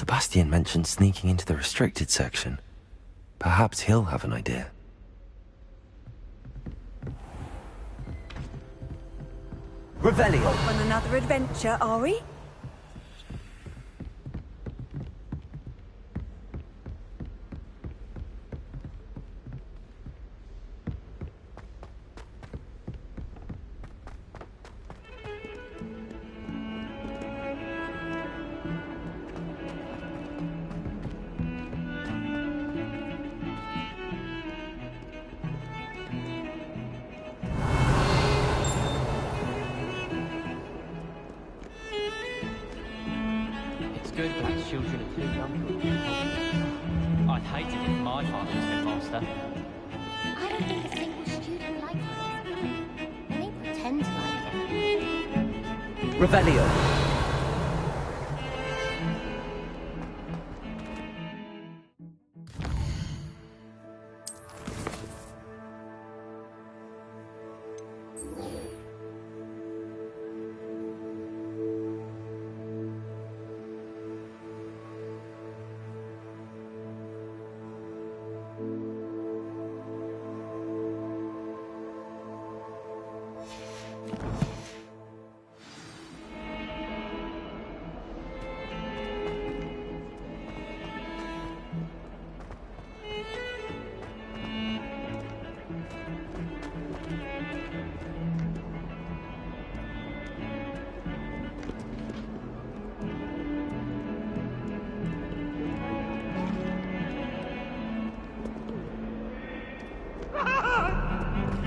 Sebastian mentioned sneaking into the restricted section. Perhaps he'll have an idea. Revelio! Off on another adventure, are we? Good, but his children are too young for it. I'd hate it if my father was headmaster. I don't think a single student likes this. And they pretend to like it. Revelio!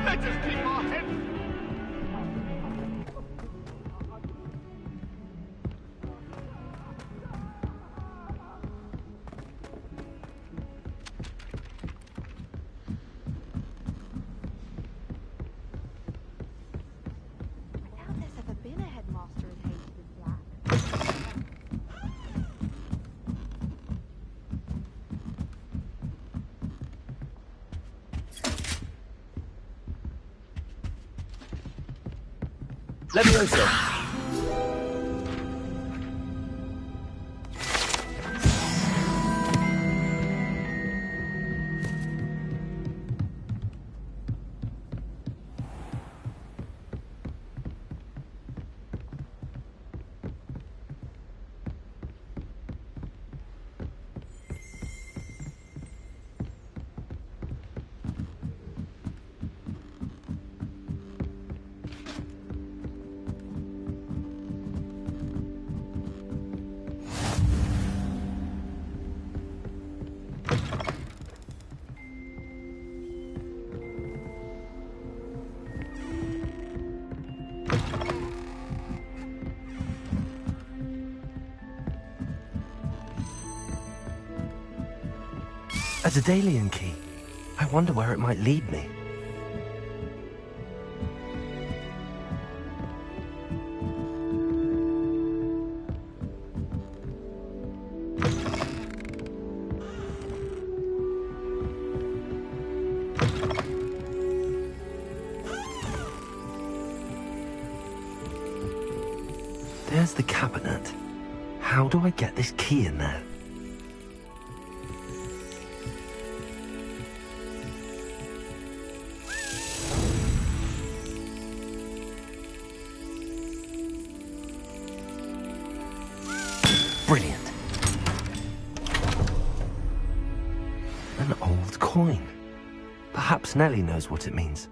Let us keep our heads. I doubt there's ever been a headmaster as hated as Black. Levioso! A Daedalian key. I wonder where it might lead me. There's the cabinet. How do I get this key in there? Brilliant. An old coin. Perhaps Nellie knows what it means.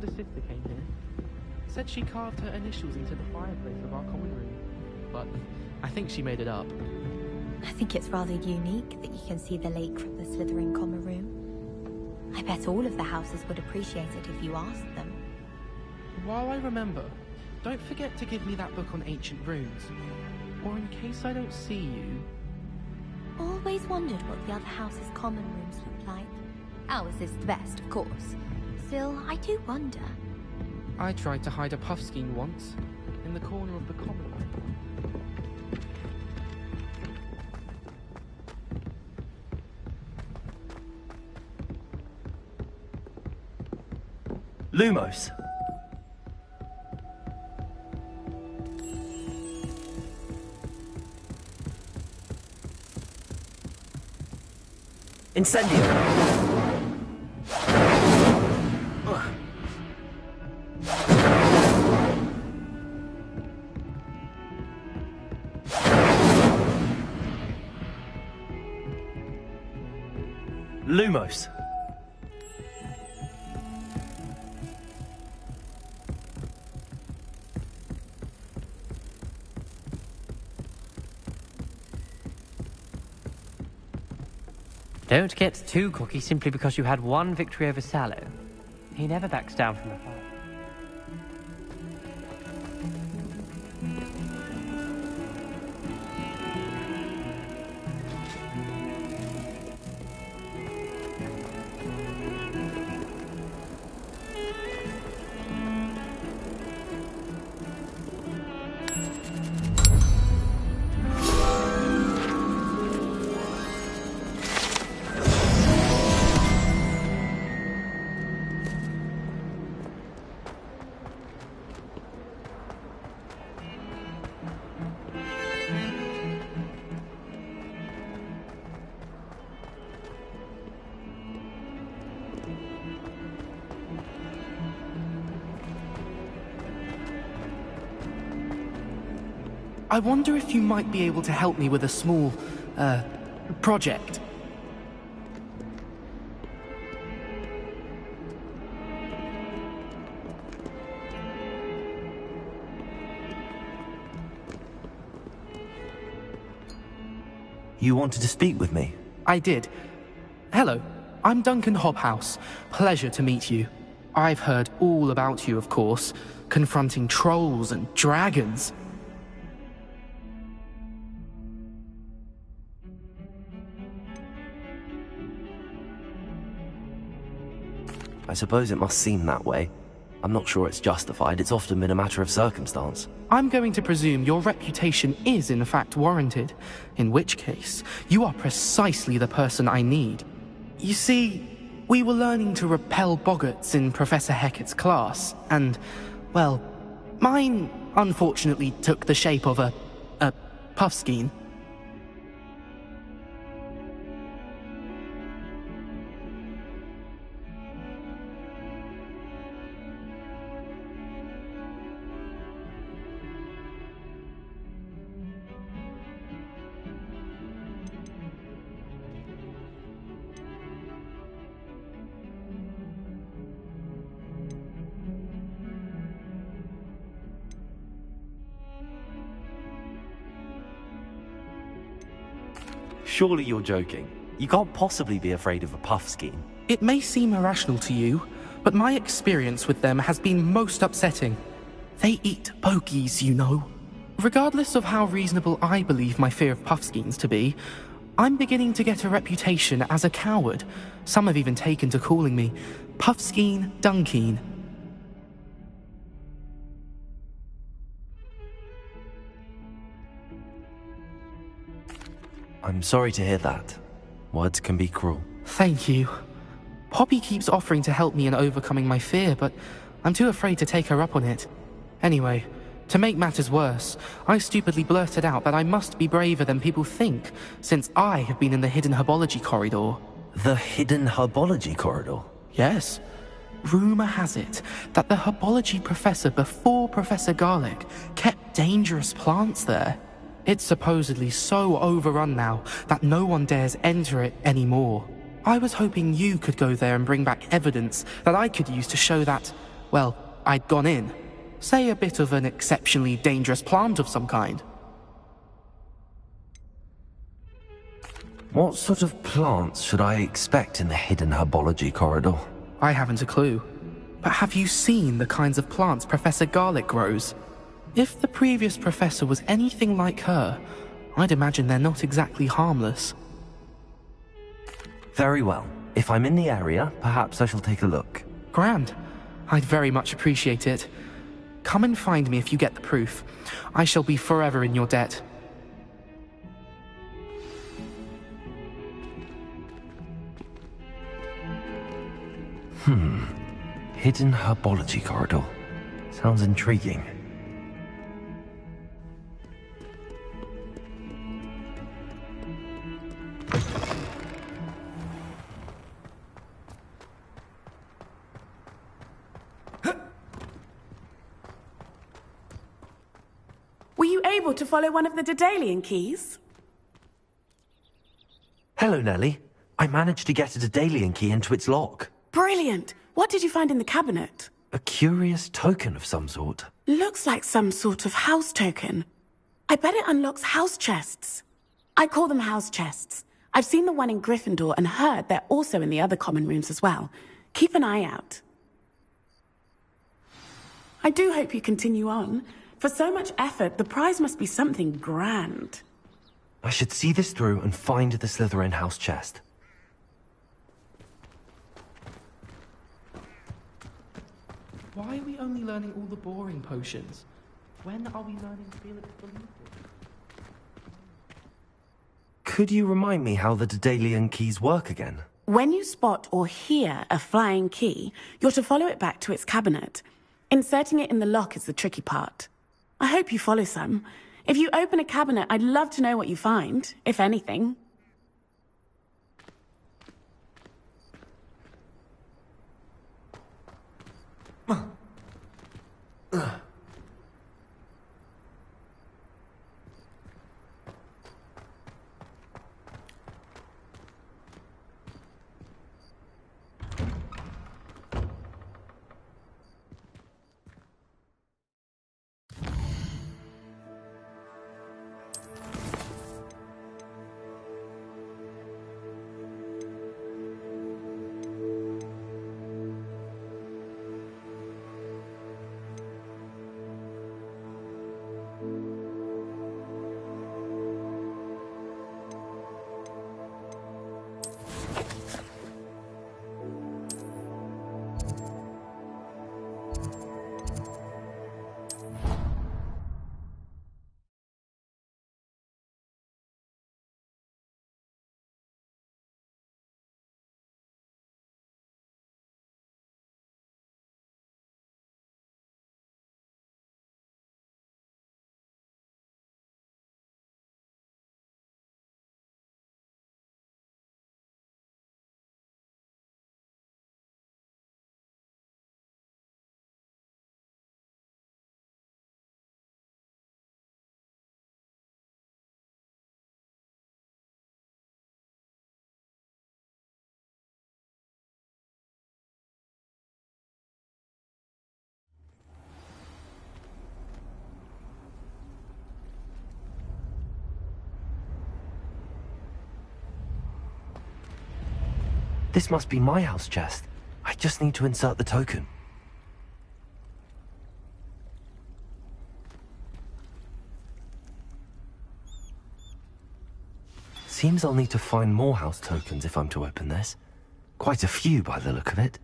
older sister came here. Said she carved her initials into the fireplace of our common room. But I think she made it up. I think it's rather unique that you can see the lake from the Slytherin common room. I bet all of the houses would appreciate it if you asked them. While I remember, don't forget to give me that book on ancient runes. Or in case I don't see you... Always wondered what the other houses' common rooms looked like. Ours is the best, of course. Still, I do wonder. I tried to hide a puffskein once, in the corner of the common room. Lumos! Incendio! Lumos! Don't get too cocky simply because you had one victory over Sallow. He never backs down from a fight. I wonder if you might be able to help me with a small, project. You wanted to speak with me? I did. Hello, I'm Duncan Hobhouse. Pleasure to meet you. I've heard all about you, of course, confronting trolls and dragons. I suppose it must seem that way. I'm not sure it's justified. It's often been a matter of circumstance. I'm going to presume your reputation is in fact warranted, in which case, you are precisely the person I need. You see, we were learning to repel boggarts in Professor Hecat's class, and, well, mine unfortunately took the shape of a puffskein. Surely you're joking. You can't possibly be afraid of a puffskein. It may seem irrational to you, but my experience with them has been most upsetting. They eat bogies, you know. Regardless of how reasonable I believe my fear of puffskeins to be, I'm beginning to get a reputation as a coward. Some have even taken to calling me Puffskein Dunkeen. I'm sorry to hear that. Words can be cruel. Thank you. Poppy keeps offering to help me in overcoming my fear, but I'm too afraid to take her up on it. Anyway, to make matters worse, I stupidly blurted out that I must be braver than people think, since I have been in the hidden herbology corridor. The hidden herbology corridor? Yes. Rumor has it that the herbology professor before Professor Garlic kept dangerous plants there. It's supposedly so overrun now that no one dares enter it anymore. I was hoping you could go there and bring back evidence that I could use to show that, well, I'd gone in. Say a bit of an exceptionally dangerous plant of some kind. What sort of plants should I expect in the hidden herbology corridor? I haven't a clue. But have you seen the kinds of plants Professor Garlick grows? If the previous professor was anything like her, I'd imagine they're not exactly harmless. Very well. If I'm in the area, perhaps I shall take a look. Grand. I'd very much appreciate it. Come and find me if you get the proof. I shall be forever in your debt. Hidden herbology corridor. Sounds intriguing. Were you able to follow one of the Daedalian keys? Hello, Nellie. I managed to get a Daedalian key into its lock. Brilliant! What did you find in the cabinet? A curious token of some sort. Looks like some sort of house token. I bet it unlocks house chests. I call them house chests. I've seen the one in Gryffindor and heard they're also in the other common rooms as well. Keep an eye out. I do hope you continue on. For so much effort, the prize must be something grand. I should see this through and find the Slytherin house chest. Why are we only learning all the boring potions? When are we learning Felix Felipe? Could you remind me how the Daedalian keys work again? When you spot or hear a flying key, you're to follow it back to its cabinet. Inserting it in the lock is the tricky part. I hope you follow some. If you open a cabinet, I'd love to know what you find, if anything. This must be my house chest. I just need to insert the token. Seems I'll need to find more house tokens if I'm to open this. Quite a few by the look of it.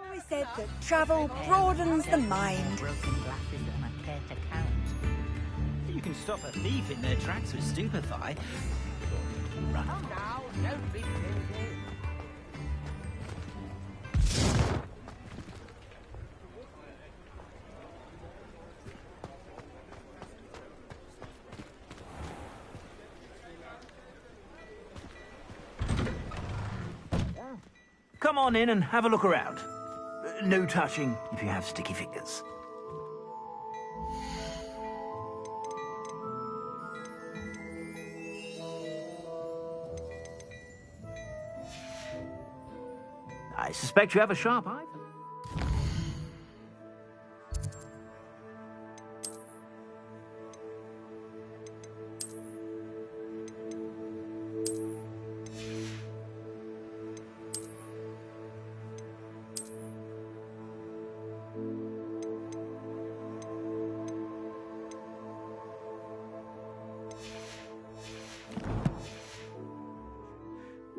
Always said that travel broadens the mind. Broken glasses and I care to count. You can stop a thief in their tracks with Stupefy. Run. Come now, don't be silly. Come on in and have a look around. No touching if you have sticky fingers. I suspect you have a sharp eye.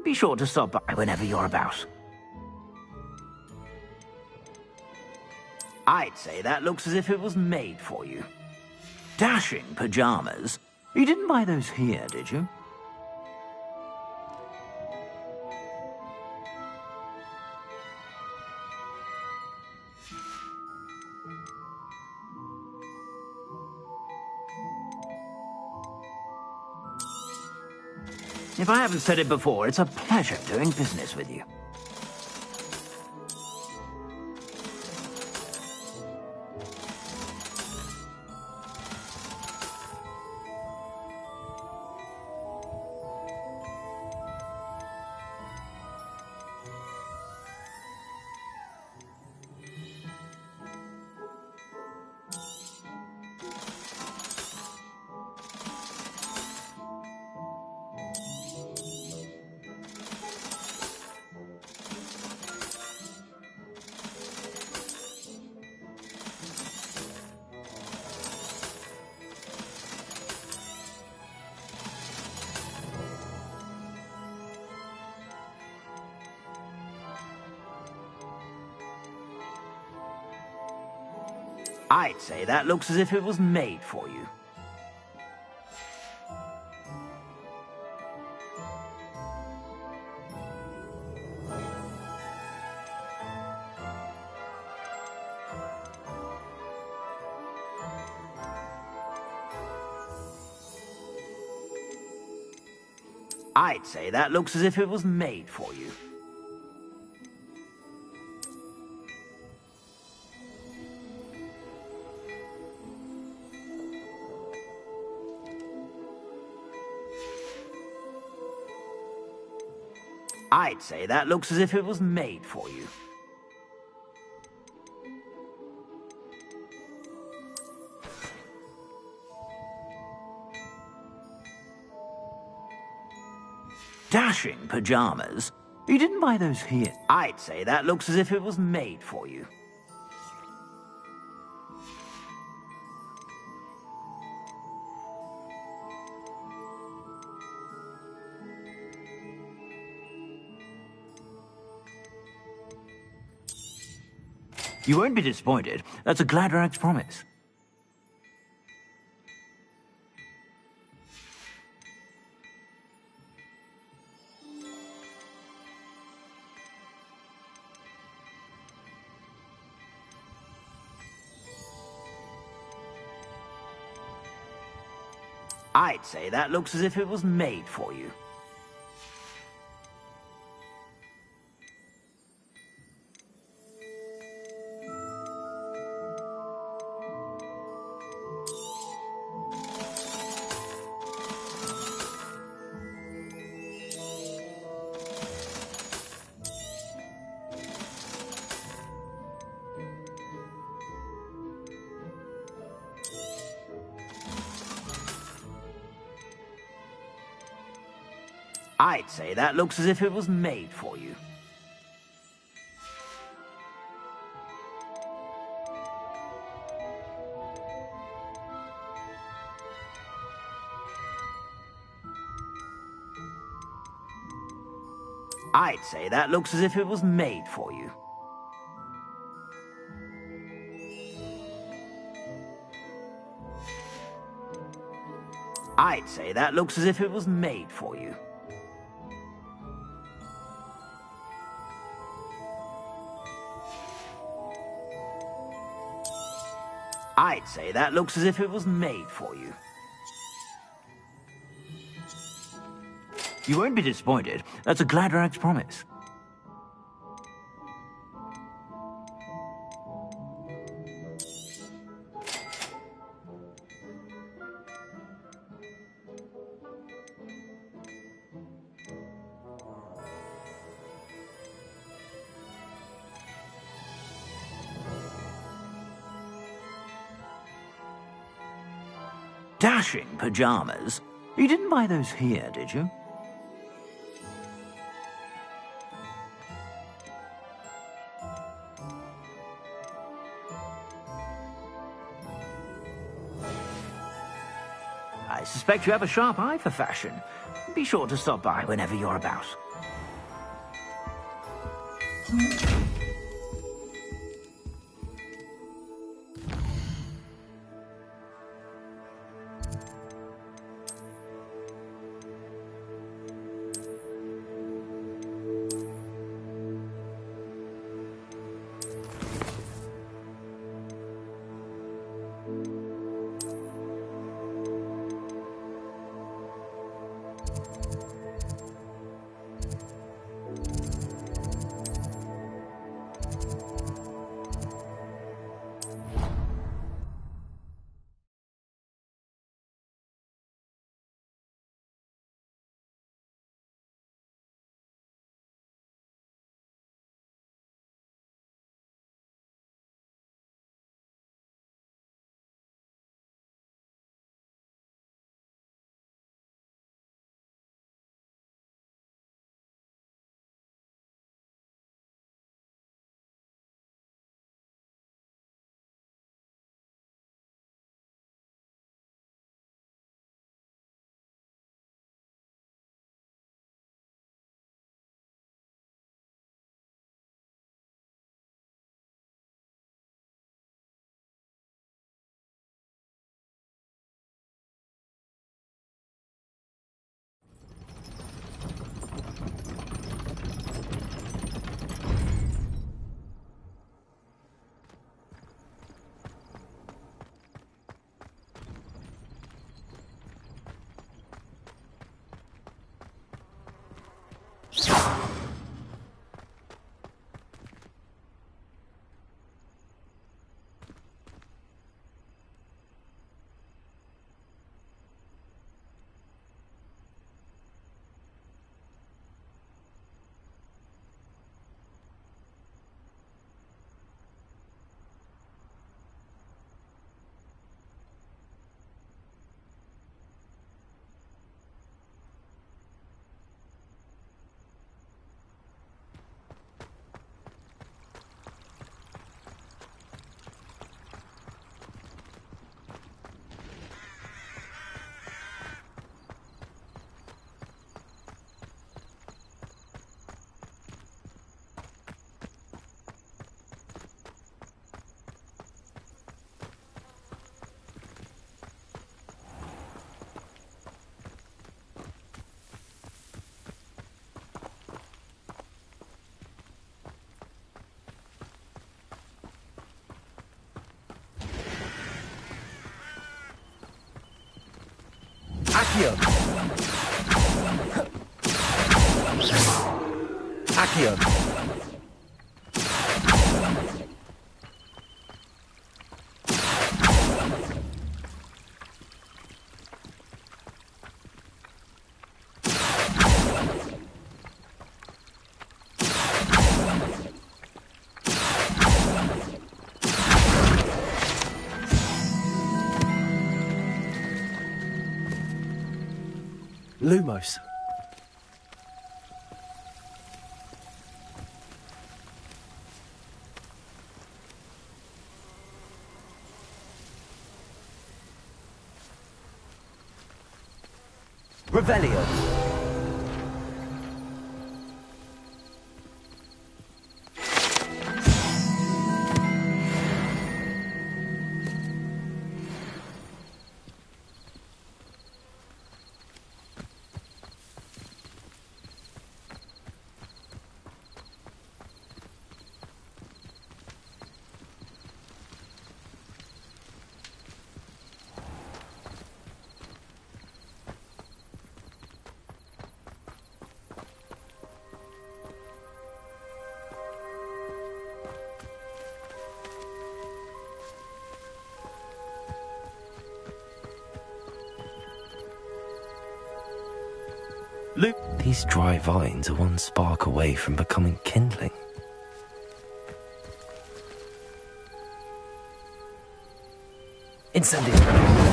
Be sure to stop by whenever you're about. I'd say that looks as if it was made for you. Dashing pajamas. You didn't buy those here, did you? If I haven't said it before, it's a pleasure doing business with you. I'd say that looks as if it was made for you. I'd say that looks as if it was made for you. I'd say that looks as if it was made for you. Dashing pajamas. You didn't buy those here. I'd say that looks as if it was made for you. You won't be disappointed. That's a Gladrag's promise. I'd say that looks as if it was made for you. I'd say that looks as if it was made for you. I'd say that looks as if it was made for you. I'd say that looks as if it was made for you. I'd say that looks as if it was made for you. You won't be disappointed. That's a Gladrag's promise. Dashing pajamas? You didn't buy those here, did you? I suspect you have a sharp eye for fashion. Be sure to stop by whenever you're about. Accio! Accio! Lumos. Revelio. These dry vines are one spark away from becoming kindling. Incendio.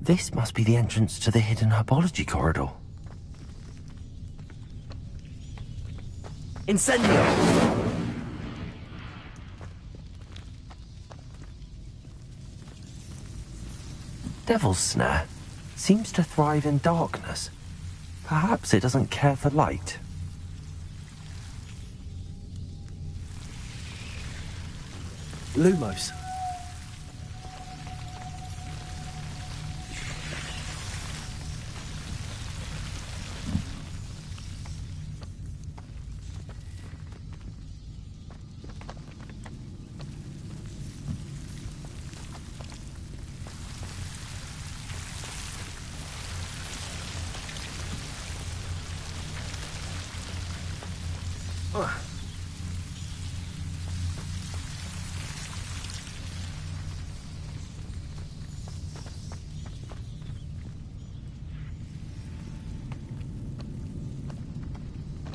This must be the entrance to the hidden herbology corridor. Incendio! Devil's Snare seems to thrive in darkness. Perhaps it doesn't care for light. Lumos.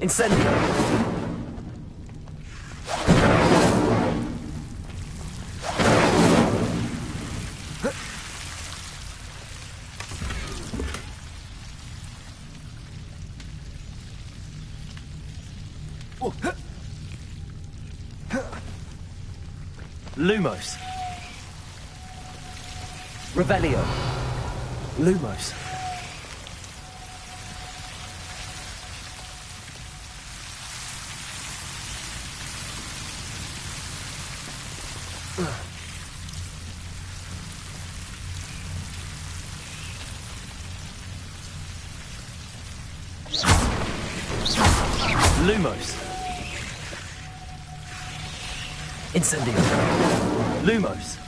Incendio! Lumos. Revelio. Lumos. Lumos. Incendio. Lumos.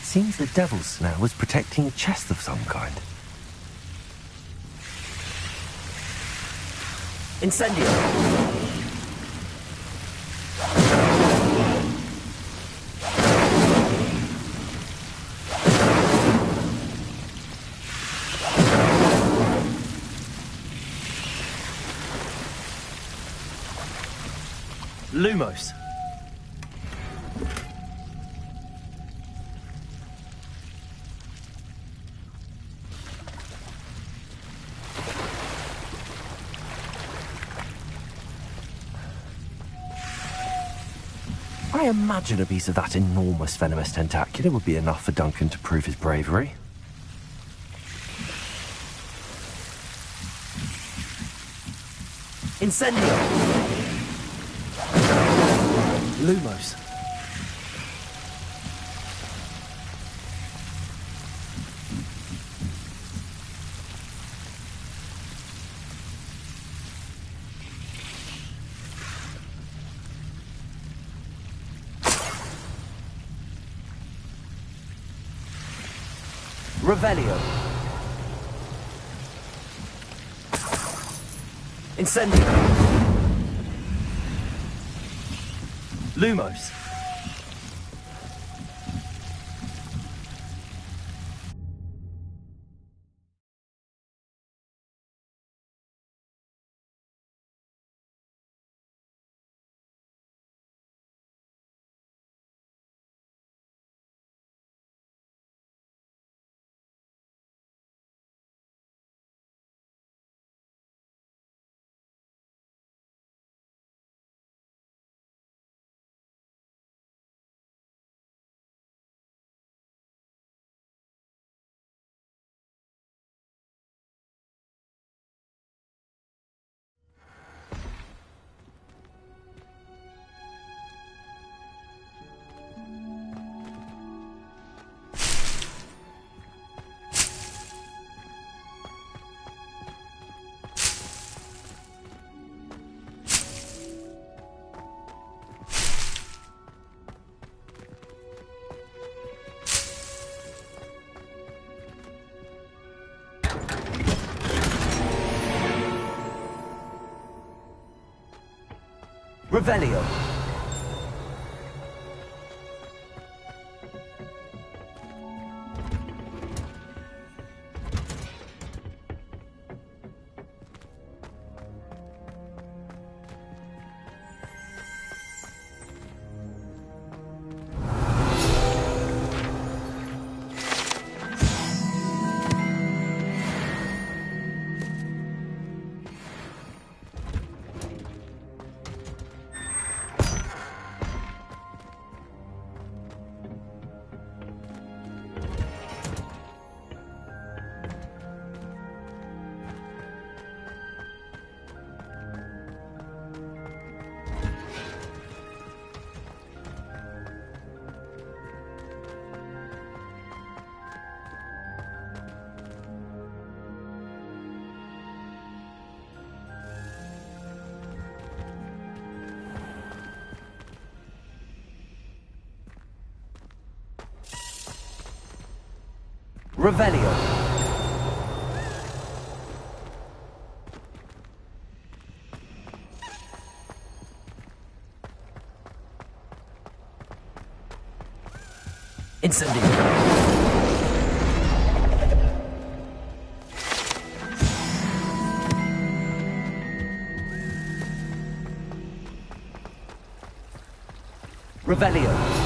Seems the Devil's Snare was protecting a chest of some kind. Incendio. Lumos. I imagine a piece of that enormous venomous tentacula would be enough for Duncan to prove his bravery. Incendio. Lumos. Revelio. Incendio. Lumos. Revelio. Revelio. Incendio. Revelio.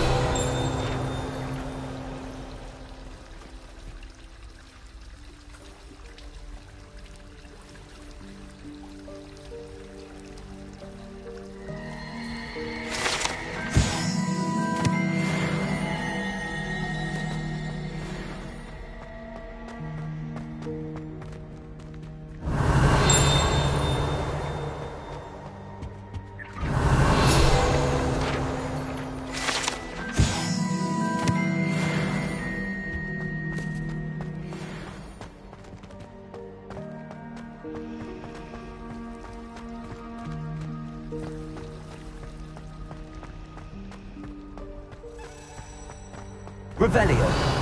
Revelio.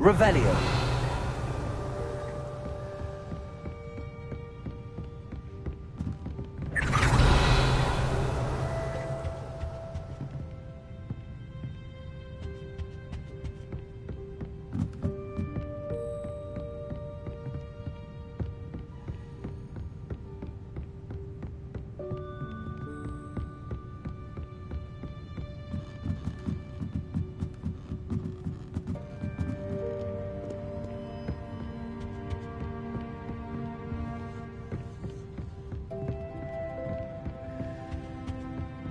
Revelio.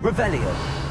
Revelio.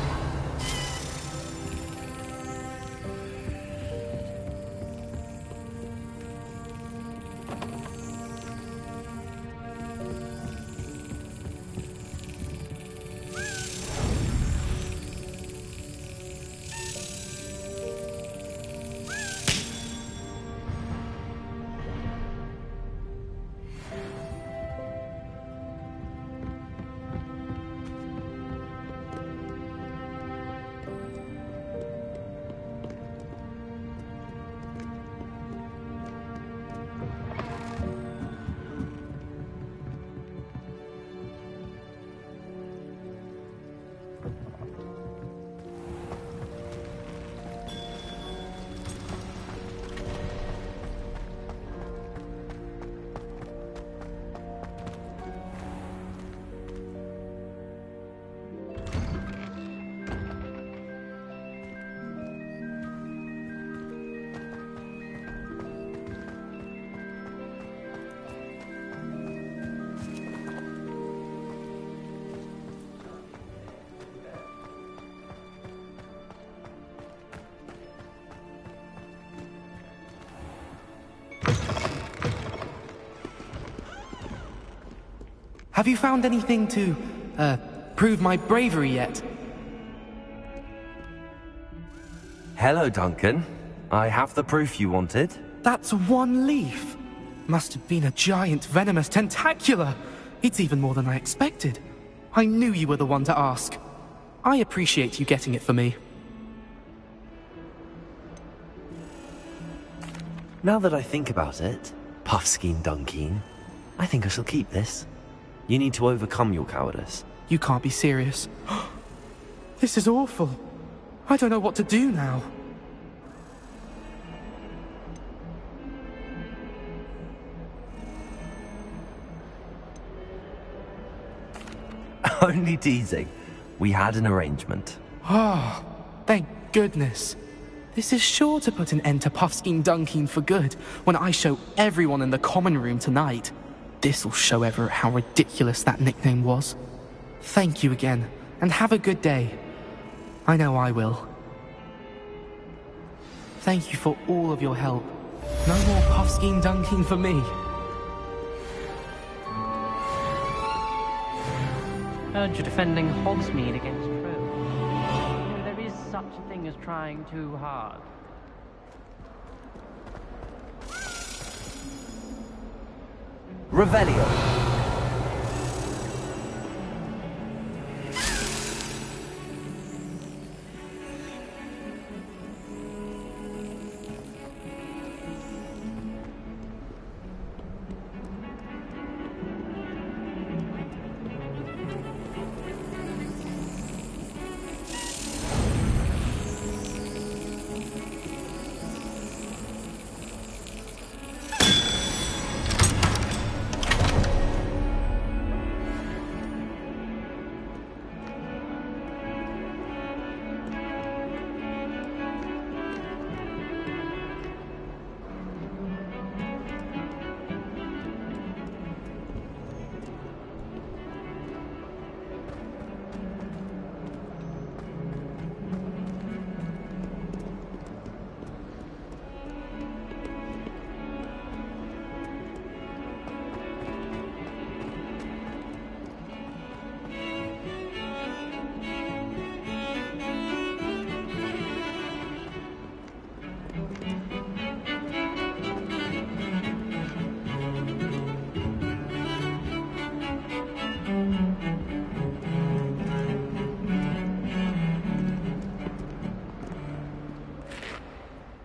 Have you found anything to, prove my bravery yet? Hello, Duncan. I have the proof you wanted. That's one leaf. Must have been a giant venomous tentacula. It's even more than I expected. I knew you were the one to ask. I appreciate you getting it for me. Now that I think about it, Puffskein Dunkeen, I think I shall keep this. You need to overcome your cowardice. You can't be serious. This is awful. I don't know what to do now. Only teasing. We had an arrangement. Ah, thank goodness. This is sure to put an end to Puffskein Dunkeen for good when I show everyone in the common room tonight. This'll show Everett how ridiculous that nickname was. Thank you again, and have a good day. I know I will. Thank you for all of your help. No more Puffskein Dunkeen for me. Heard you're defending Hogsmeade against Trolls. There is such a thing as trying too hard. Revelio.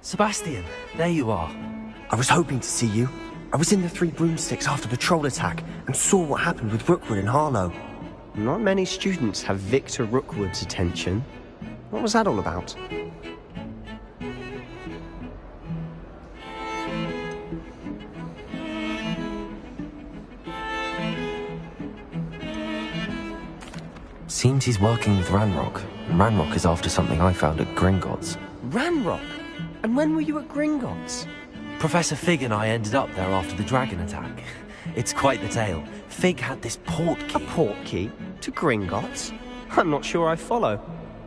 Sebastian, there you are. I was hoping to see you. I was in the Three Broomsticks after the troll attack and saw what happened with Rookwood and Harlow. Not many students have Victor Rookwood's attention. What was that all about? Seems he's working with Ranrock. Ranrock is after something I found at Gringotts. Ranrock? And when were you at Gringotts? Professor Fig and I ended up there after the dragon attack. It's quite the tale. Fig had this port key. A port key? To Gringotts? I'm not sure I follow.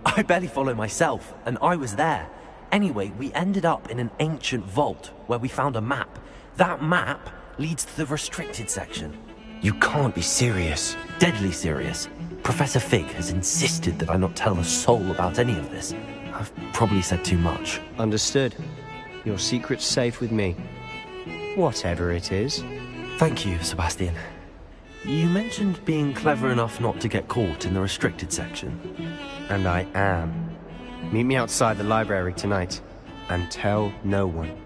I barely follow myself, and I was there. Anyway, we ended up in an ancient vault where we found a map. That map leads to the restricted section. You can't be serious. Deadly serious. Professor Fig has insisted that I not tell a soul about any of this. I've probably said too much. Understood. Your secret's safe with me. Whatever it is. Thank you, Sebastian. You mentioned being clever enough not to get caught in the restricted section. And I am. Meet me outside the library tonight. And tell no one.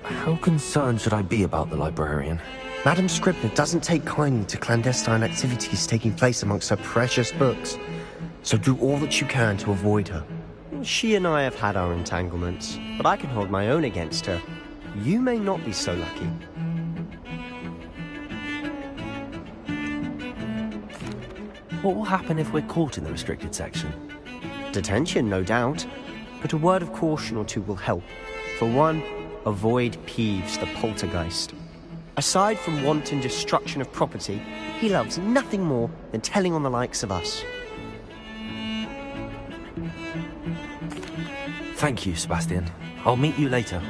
How concerned should I be about the librarian? Madam Scribner doesn't take kindly to clandestine activities taking place amongst her precious books. So do all that you can to avoid her. She and I have had our entanglements, but I can hold my own against her. You may not be so lucky. What will happen if we're caught in the restricted section? Detention, no doubt. But a word of caution or two will help. For one, avoid Peeves, the poltergeist. Aside from wanton destruction of property, he loves nothing more than telling on the likes of us. Thank you, Sebastian. I'll meet you later.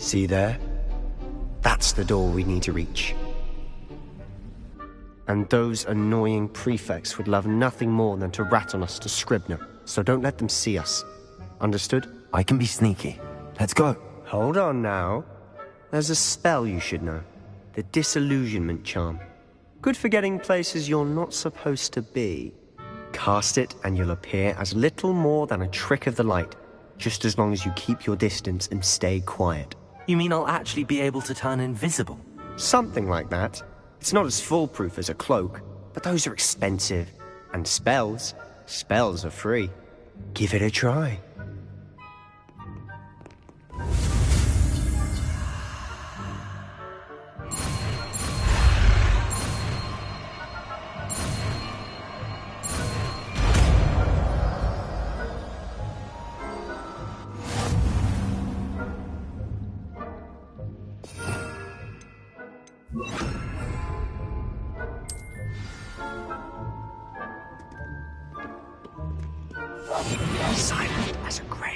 See there? That's the door we need to reach. And those annoying prefects would love nothing more than to rat on us to Scribner, so don't let them see us. Understood? I can be sneaky. Let's go. Hold on now. There's a spell you should know. The Disillusionment Charm. Good for getting places you're not supposed to be. Cast it and you'll appear as little more than a trick of the light, just as long as you keep your distance and stay quiet. You mean I'll actually be able to turn invisible? Something like that. It's not as foolproof as a cloak, but those are expensive. And spells are free. Give it a try. Silent as a grave.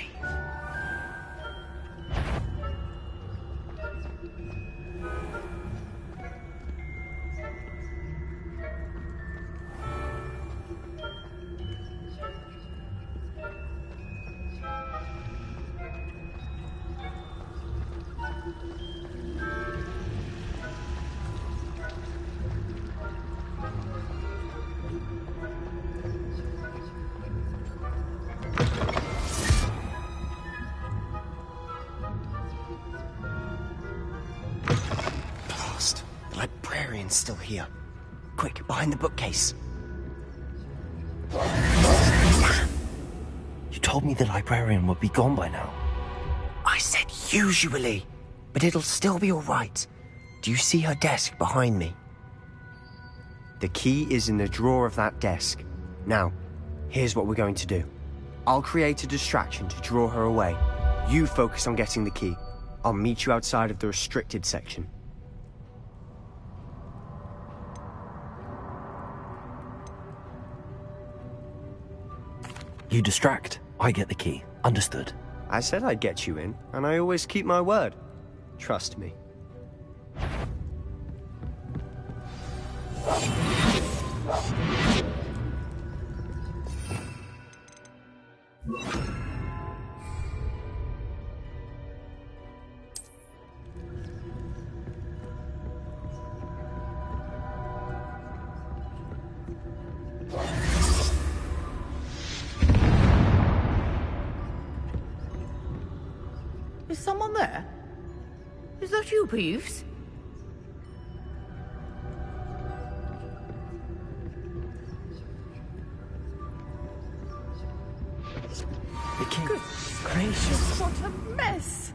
Still here. Quick, behind the bookcase. You told me the librarian would be gone by now. I said usually, but it'll still be all right. Do you see her desk behind me? The key is in the drawer of that desk. Now, here's what we're going to do. I'll create a distraction to draw her away. You focus on getting the key. I'll meet you outside of the restricted section. You distract, I get the key. Understood. I said I'd get you in, and I always keep my word. Trust me. Is someone there? Is that you, Peeves? The king. Good gracious, what a mess!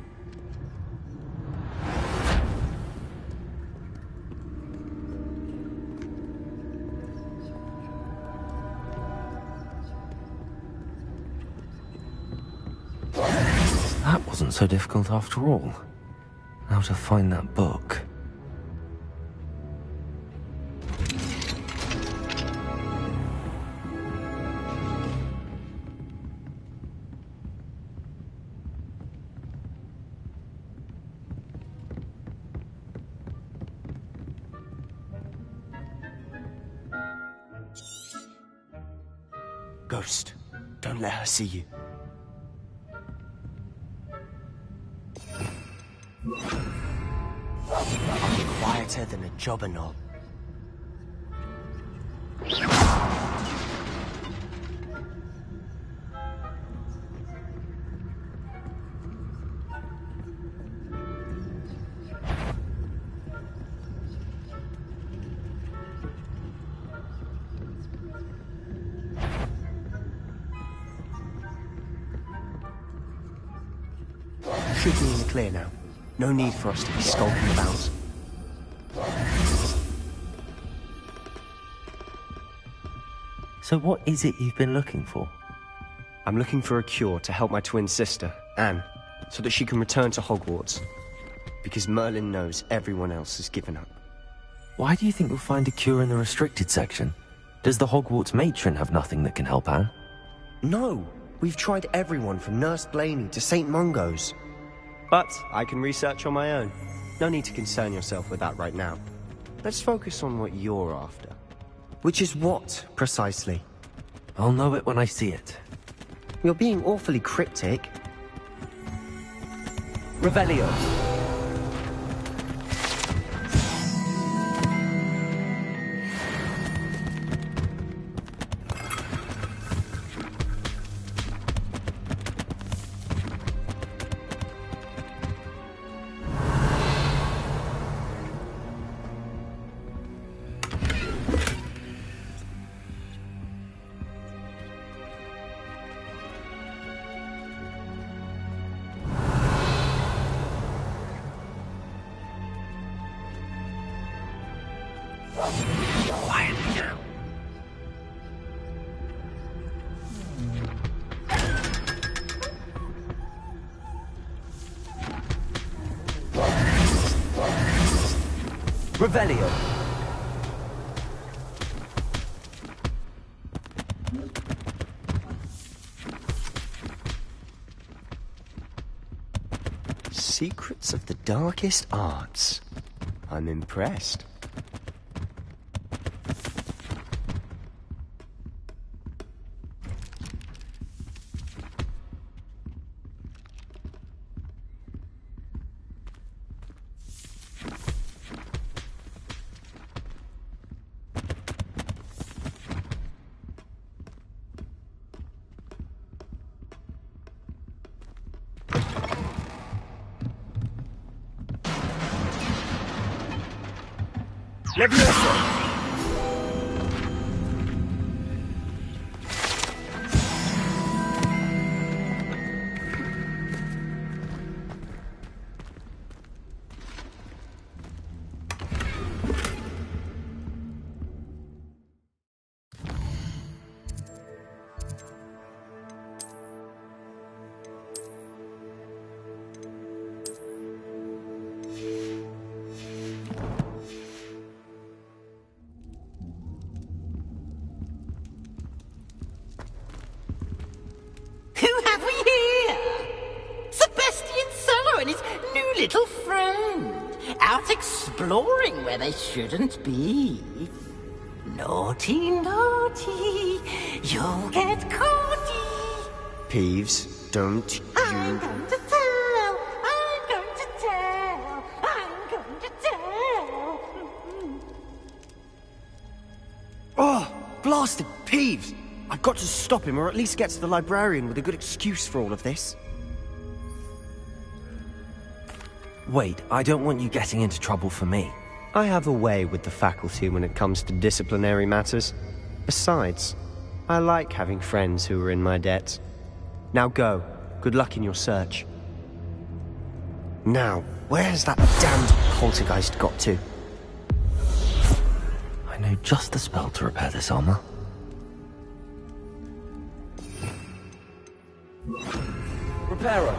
That wasn't so difficult after all. Now to find that book. Ghost, don't let her see you. I'll be quieter than a jobberknoll. Should be in the clear now. No need for us to be skulking about. So what is it you've been looking for? I'm looking for a cure to help my twin sister, Anne, so that she can return to Hogwarts. Because Merlin knows everyone else has given up. Why do you think we'll find a cure in the restricted section? Does the Hogwarts matron have nothing that can help Anne? No! We've tried everyone from Nurse Blaney to St. Mungo's. But I can research on my own. No need to concern yourself with that right now. Let's focus on what you're after. Which is what, precisely? I'll know it when I see it. You're being awfully cryptic. Revelio. Quietly now. Revelio. Secrets of the darkest arts. I'm impressed. Leviosa! Who have we here? Sebastian Cello and his new little friend. Out exploring where they shouldn't be. Naughty, naughty. You'll get caughty. Peeves, don't I'm going to tell. I'm going to tell. I'm going to tell. Oh, blasted Peeves! I've got to stop him, or at least get to the librarian with a good excuse for all of this. Wait, I don't want you getting into trouble for me. I have a way with the faculty when it comes to disciplinary matters. Besides, I like having friends who are in my debt. Now go. Good luck in your search. Now, where has that damned poltergeist got to? I know just the spell to repair this armor. Reparo.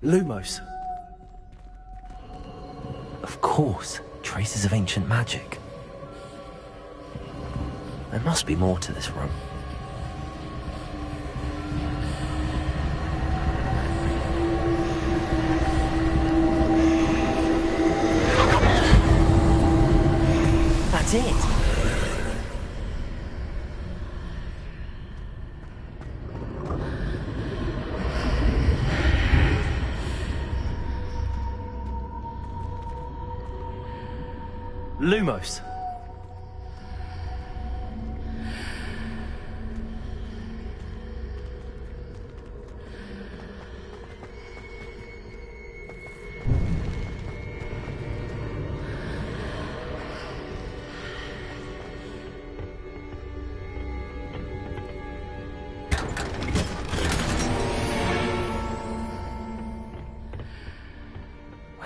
Lumos. Of course, traces of ancient magic. There must be more to this room. That's it. Lumos.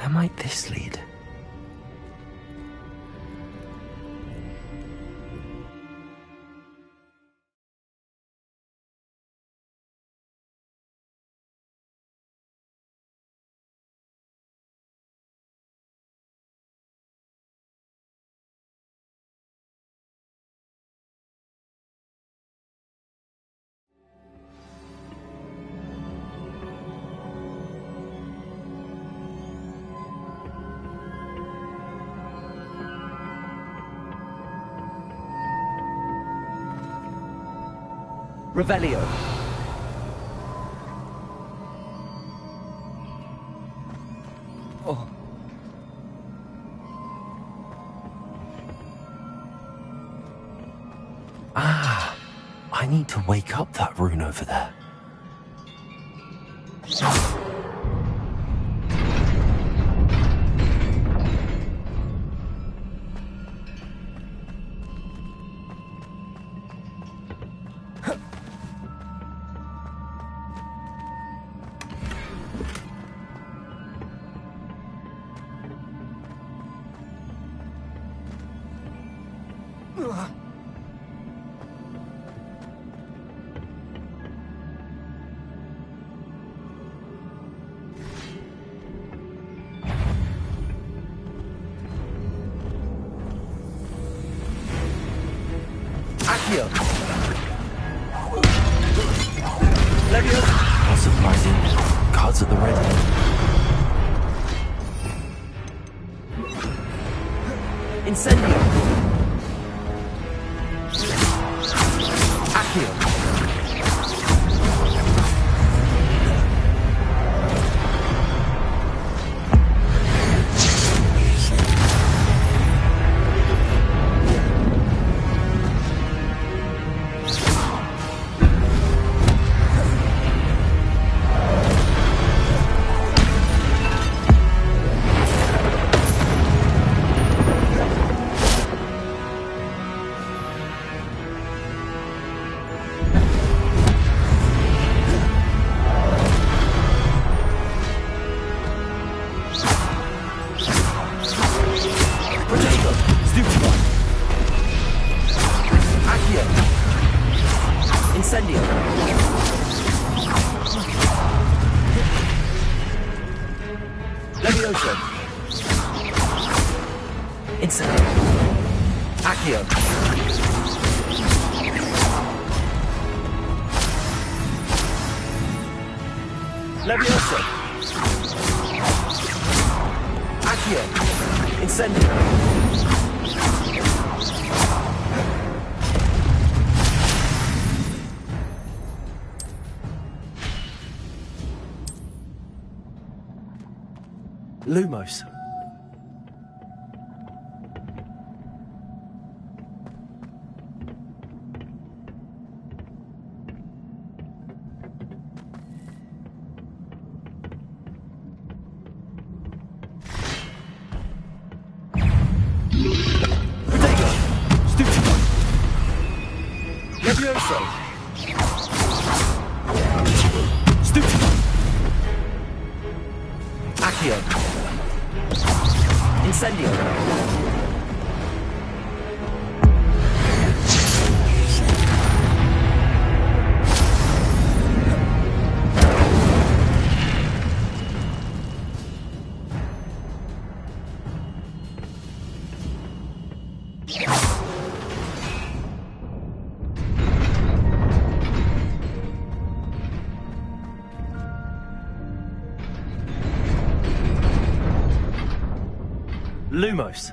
Where might this lead? Revelio. Oh. Ah, I need to wake up that rune over there. Accio. Levio. All supplies in. Cards at the ready. Incendio. Accio. Incendio. Levioso. Incendio. Accio. Levioso. Accio. Incendio. Lumos. Protego. Stupido. Levioso. Stupido. Accio. Incendio. Lumos.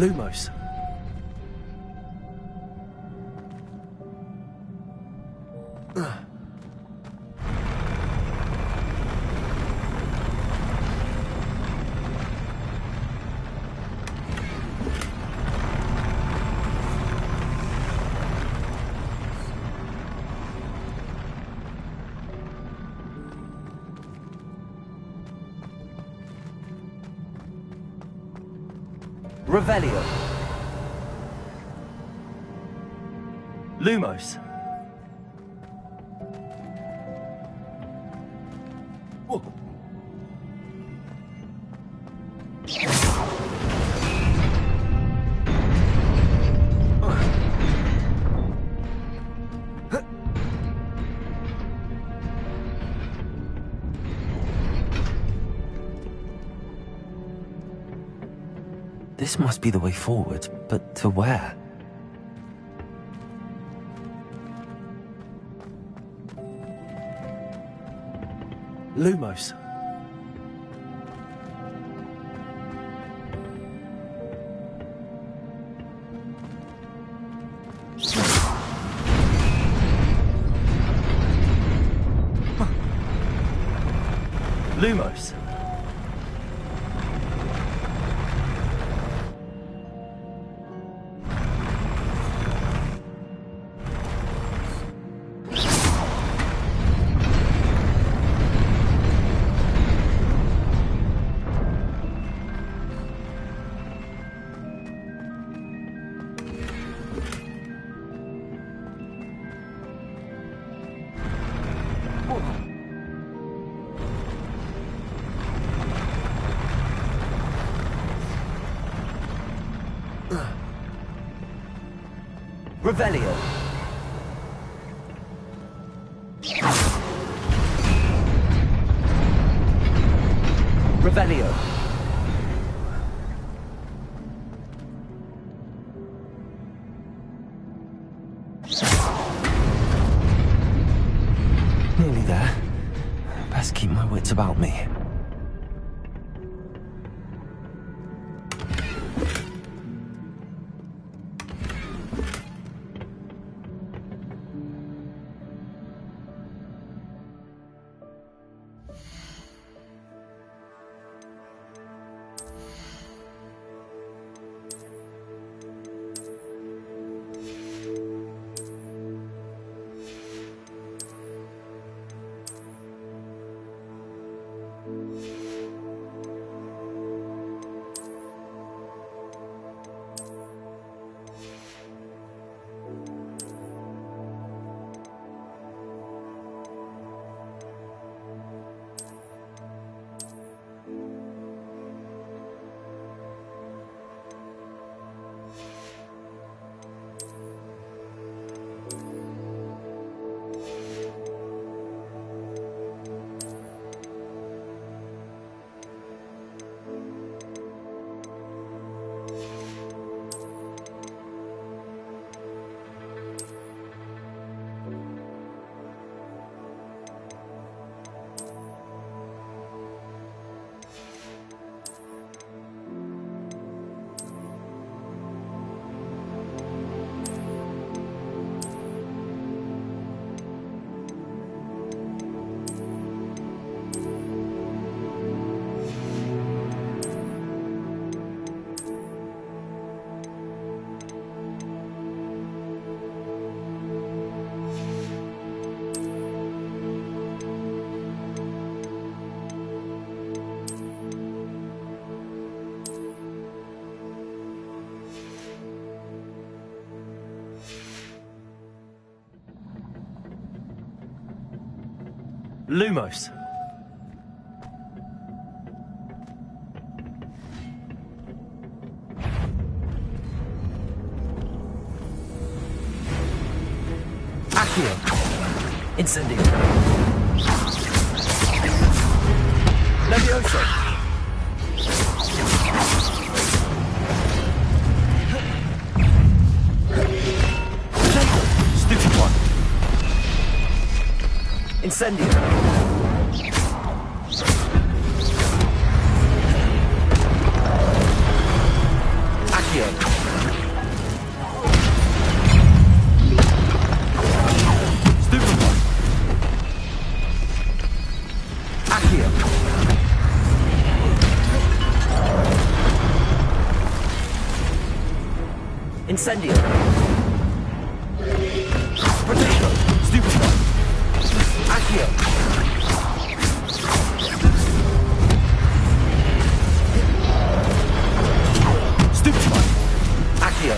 Lumos. Revelio. Lumos. Whoa. This must be the way forward, but to where? Lumos. Lumos. Revelio. Revelio. Nearly there. Best keep my wits about me. Lumos. Accio. Incendio. Levioso. Stupid one. Incendio. Accio. Incendio! Potato! Stupefy! Accio! Stupefy! Accio!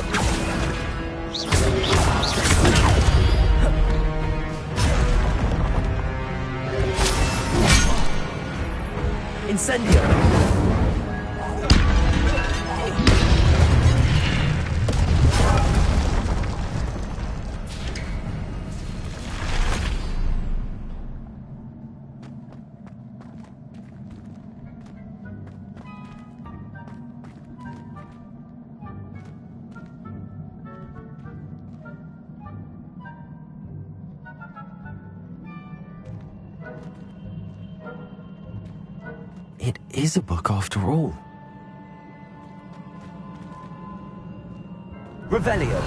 Incendio! It is a book after all. Revelio.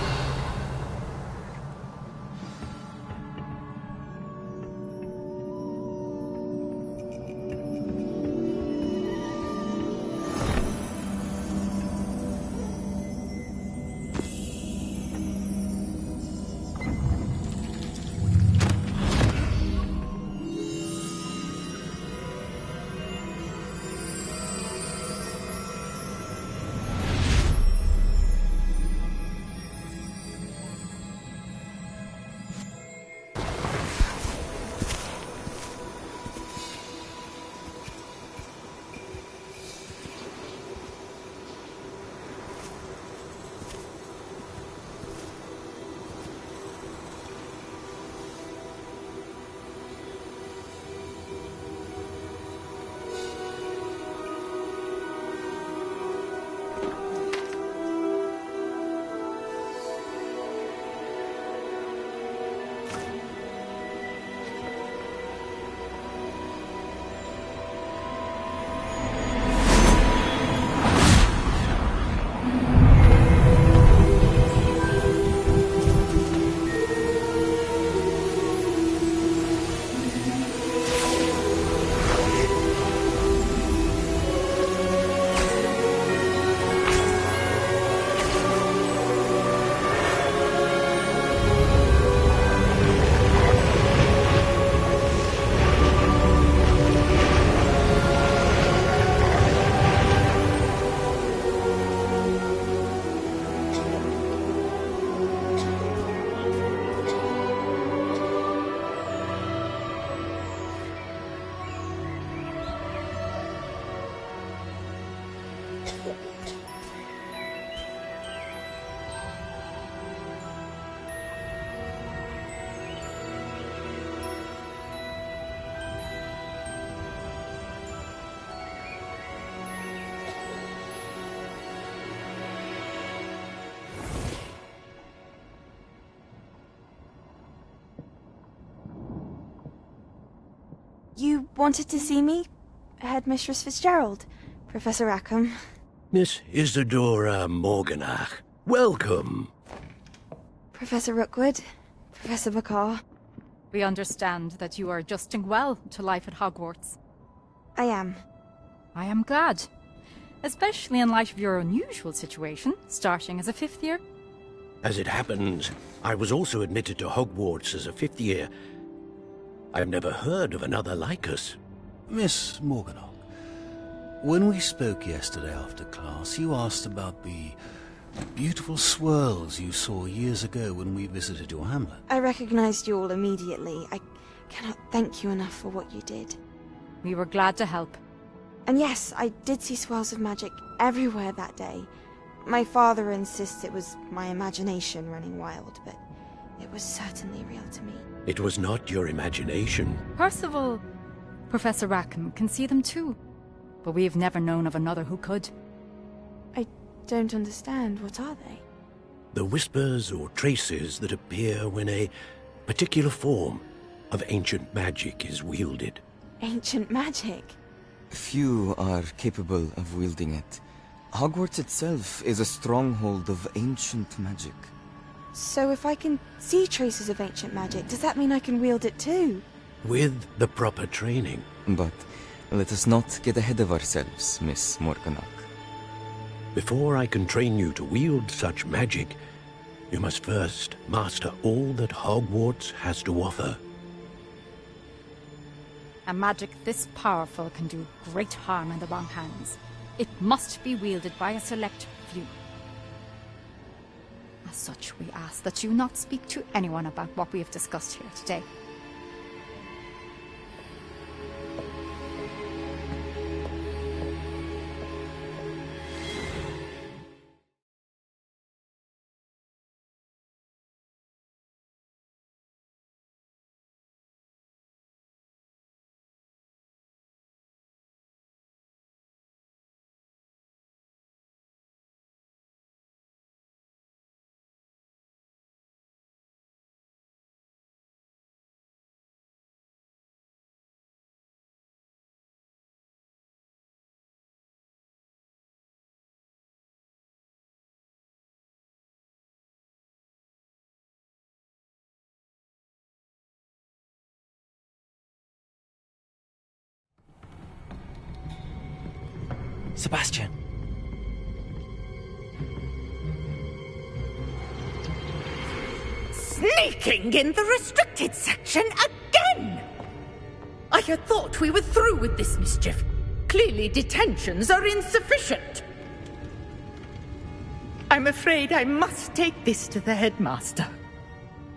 You wanted to see me? Headmistress Fitzgerald, Professor Rackham. Miss Isadora Morganach, welcome. Professor Rookwood, Professor Bakar. We understand that you are adjusting well to life at Hogwarts. I am. I am glad. Especially in light of your unusual situation, starting as a 5th year. As it happens, I was also admitted to Hogwarts as a 5th year. I've never heard of another like us. Miss Morganach, when we spoke yesterday after class, you asked about the beautiful swirls you saw years ago when we visited your hamlet. I recognized you all immediately. I cannot thank you enough for what you did. We were glad to help. And yes, I did see swirls of magic everywhere that day. My father insists it was my imagination running wild, but it was certainly real to me. It was not your imagination. Percival, Professor Rackham can see them too, but we have never known of another who could. I don't understand. What are they? The whispers or traces that appear when a particular form of ancient magic is wielded. Ancient magic? Few are capable of wielding it. Hogwarts itself is a stronghold of ancient magic. So if I can see traces of ancient magic, does that mean I can wield it too? With the proper training. But let us not get ahead of ourselves, Miss Morganach. Before I can train you to wield such magic, You must first master all that Hogwarts has to offer. A magic this powerful can do great harm in the wrong hands. It must be wielded by a select few. As such, we ask that you not speak to anyone about what we have discussed here today. Sebastian. Sneaking in the restricted section again! I had thought we were through with this mischief. Clearly detentions are insufficient. I'm afraid I must take this to the headmaster.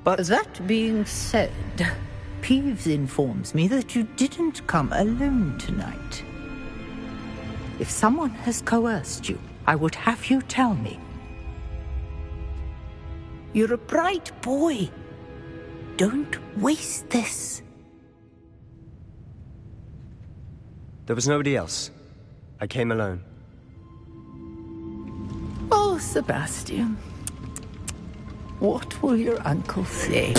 But that being said, Peeves informs me that you didn't come alone tonight. If someone has coerced you, I would have you tell me. You're a bright boy. Don't waste this. There was nobody else. I came alone. Oh, Sebastian. What will your uncle say?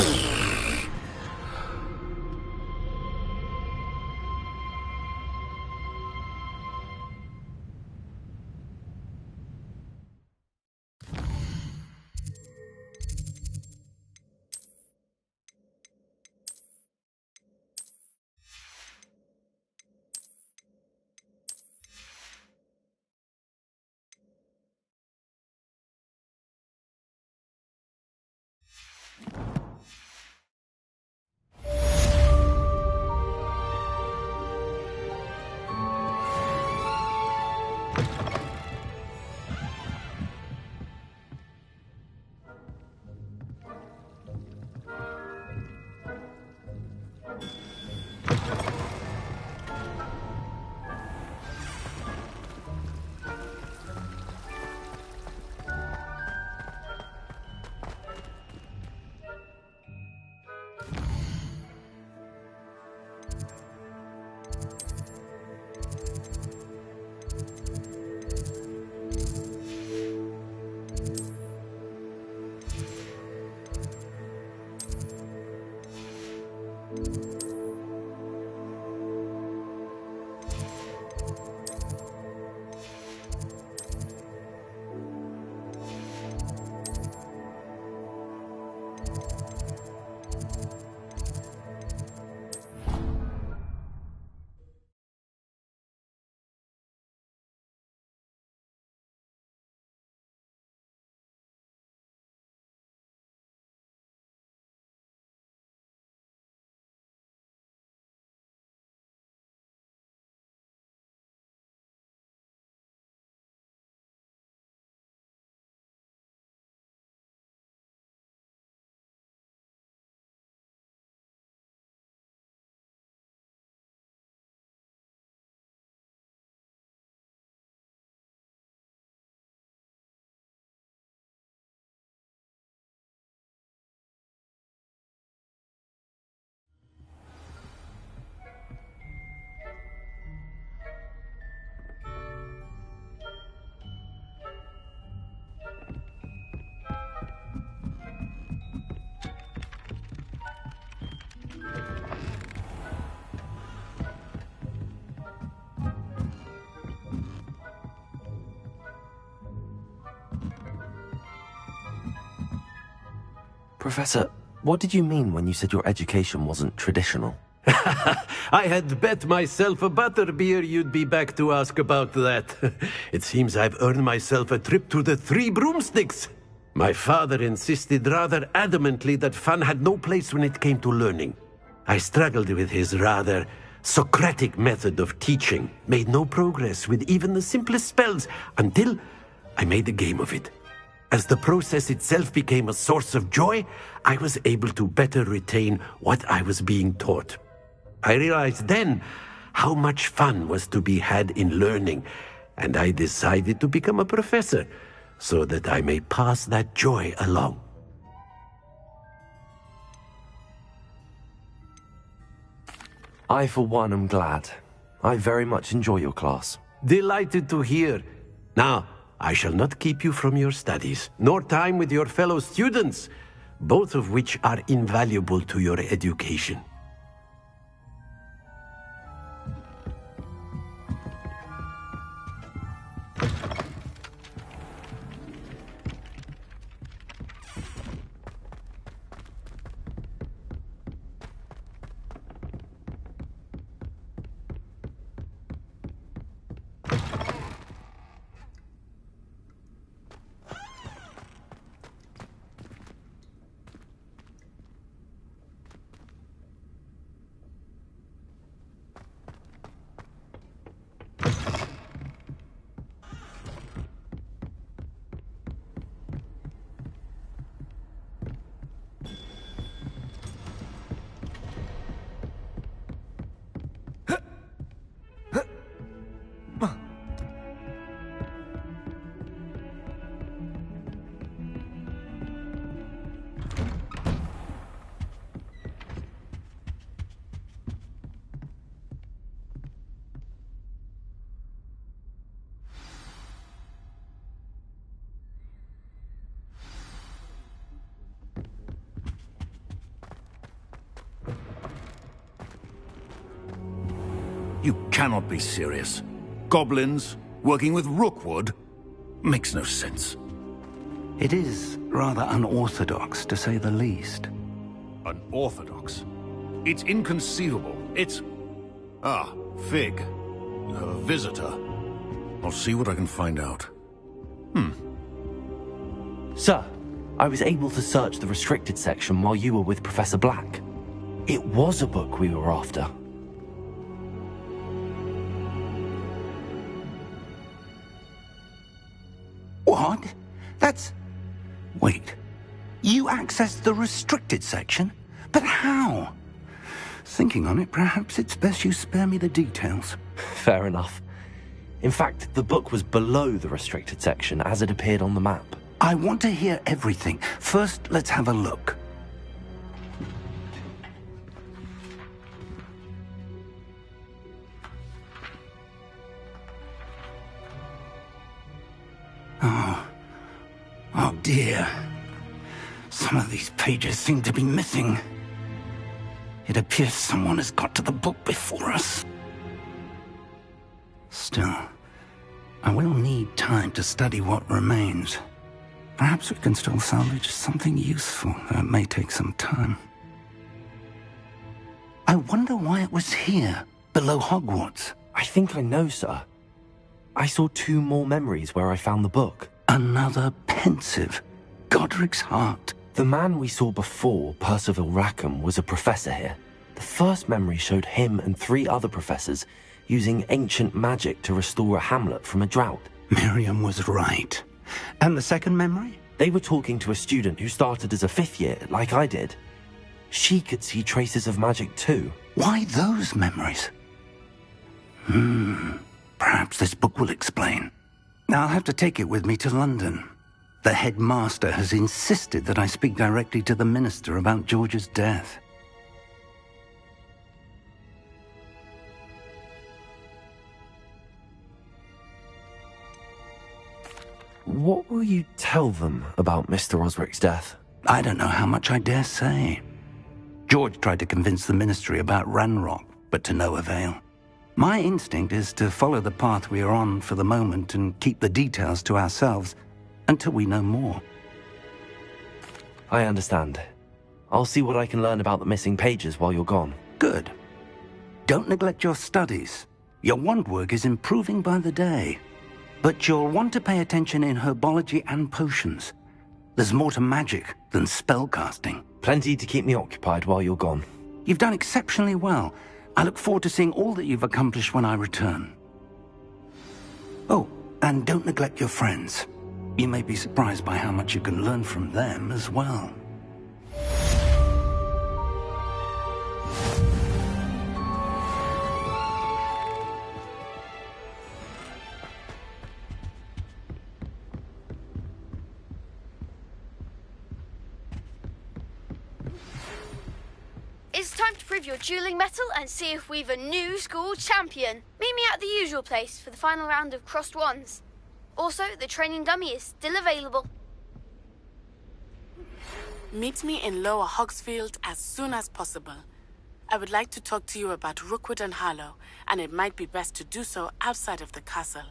Professor, what did you mean when you said your education wasn't traditional? I had bet myself a butterbeer you'd be back to ask about that. It seems I've earned myself a trip to the Three Broomsticks. My father insisted rather adamantly that fun had no place when it came to learning. I struggled with his rather Socratic method of teaching, made no progress with even the simplest spells until I made a game of it. As the process itself became a source of joy, I was able to better retain what I was being taught. I realized then how much fun was to be had in learning, and I decided to become a professor so that I may pass that joy along. I, for one, am glad. I very much enjoy your class. Delighted to hear. Now, I shall not keep you from your studies, nor time with your fellow students, both of which are invaluable to your education. You cannot be serious. Goblins, working with Rookwood? Makes no sense. It is rather unorthodox, to say the least. Unorthodox? It's inconceivable. It's... Ah, Fig. You have a visitor. I'll see what I can find out. Sir, I was able to search the restricted section while you were with Professor Black. It was a book we were after. What? That's... Wait. You accessed the restricted section? But how? Thinking on it, perhaps it's best you spare me the details. Fair enough. In fact, the book was below the restricted section as it appeared on the map. I want to hear everything. First, let's have a look. Oh dear. Some of these pages seem to be missing. It appears someone has got to the book before us. Still, I will need time to study what remains. Perhaps we can still salvage something useful, though it may take some time. I wonder why it was here, below Hogwarts. I think I know, sir. I saw 2 more memories where I found the book. Another pensive. Godric's heart. The man we saw before, Percival Rackham, was a professor here. The first memory showed him and 3 other professors using ancient magic to restore a hamlet from a drought. Miriam was right. And the second memory? They were talking to a student who started as a 5th year, like I did. She could see traces of magic too. Why those memories? Perhaps this book will explain. I'll have to take it with me to London. The headmaster has insisted that I speak directly to the minister about George's death. What will you tell them about Mr. Osric's death? I don't know how much I dare say. George tried to convince the ministry about Ranrock, but to no avail. My instinct is to follow the path we are on for the moment and keep the details to ourselves until we know more. I understand. I'll see what I can learn about the missing pages while you're gone. Good. Don't neglect your studies. Your wand work is improving by the day. But you'll want to pay attention in herbology and potions. There's more to magic than spellcasting. Plenty to keep me occupied while you're gone. You've done exceptionally well. I look forward to seeing all that you've accomplished when I return. Oh, and don't neglect your friends. You may be surprised by how much you can learn from them as well. It's time to prove your dueling mettle and see if we've a new school champion. Meet me at the usual place for the final round of crossed wands. Also, the training dummy is still available. Meet me in Lower Hogsfield as soon as possible. I would like to talk to you about Rookwood and Harlow, and it might be best to do so outside of the castle.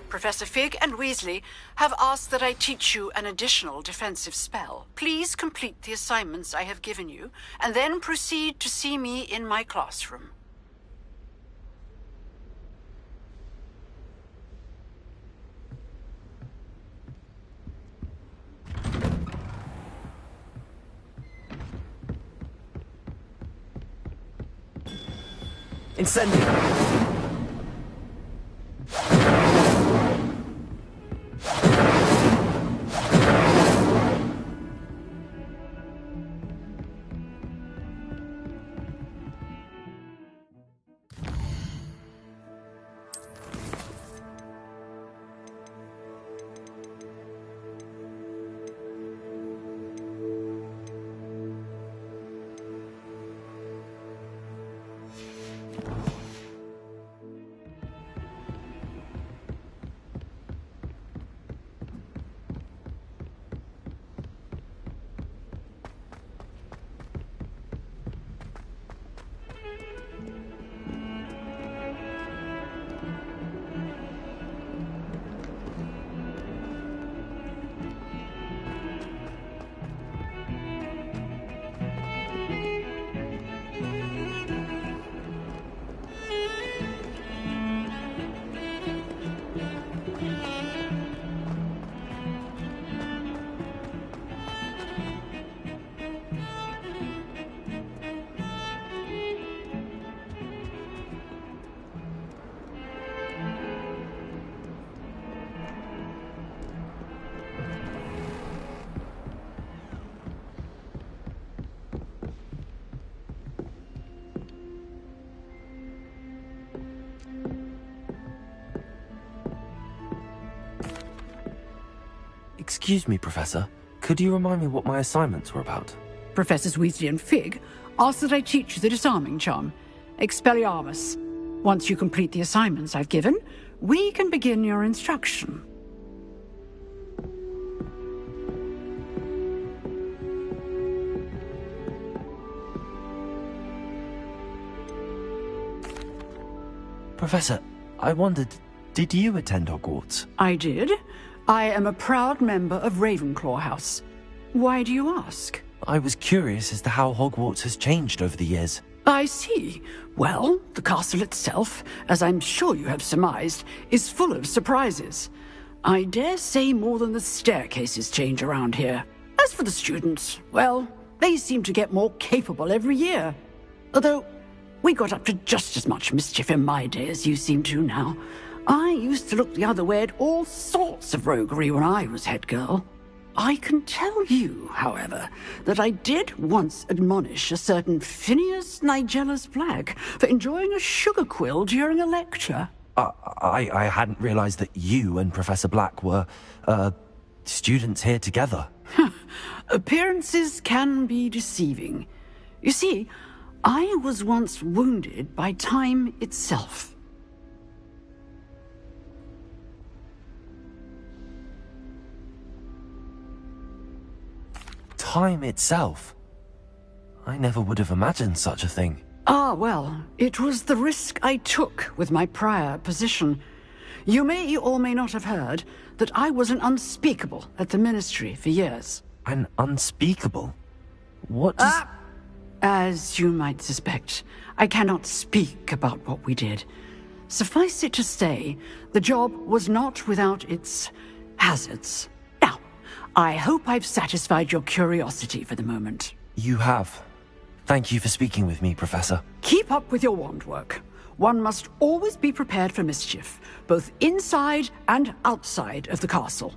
Professor Fig and Weasley have asked that I teach you an additional defensive spell. Please complete the assignments I have given you, and then proceed to see me in my classroom. Incendio! Excuse me, Professor. Could you remind me what my assignments were about? Professors Weasley and Fig ask that I teach you the disarming charm, Expelliarmus. Once you complete the assignments I've given, we can begin your instruction. Professor, I wondered, did you attend Hogwarts? I did. I am a proud member of Ravenclaw House. Why do you ask? I was curious as to how Hogwarts has changed over the years. I see. Well, the castle itself, as I'm sure you have surmised, is full of surprises. I dare say more than the staircases change around here. As for the students, well, they seem to get more capable every year. Although, we got up to just as much mischief in my day as you seem to now. I used to look the other way at all sorts of roguery when I was head girl. I can tell you, however, that I did once admonish a certain Phineas Nigellus Black for enjoying a sugar quill during a lecture. I hadn't realized that you and Professor Black were, students here together. Appearances can be deceiving. You see, I was once wounded by time itself. time itself. I never would have imagined such a thing. Ah, well, it was the risk I took with my prior position. You may or may not have heard that I was an unspeakable at the Ministry for years. An unspeakable? What does... As you might suspect, I cannot speak about what we did. Suffice it to say, the job was not without its hazards. Now, I hope I've satisfied your curiosity for the moment. You have. Thank you for speaking with me, Professor. Keep up with your wand work. One must always be prepared for mischief, both inside and outside of the castle.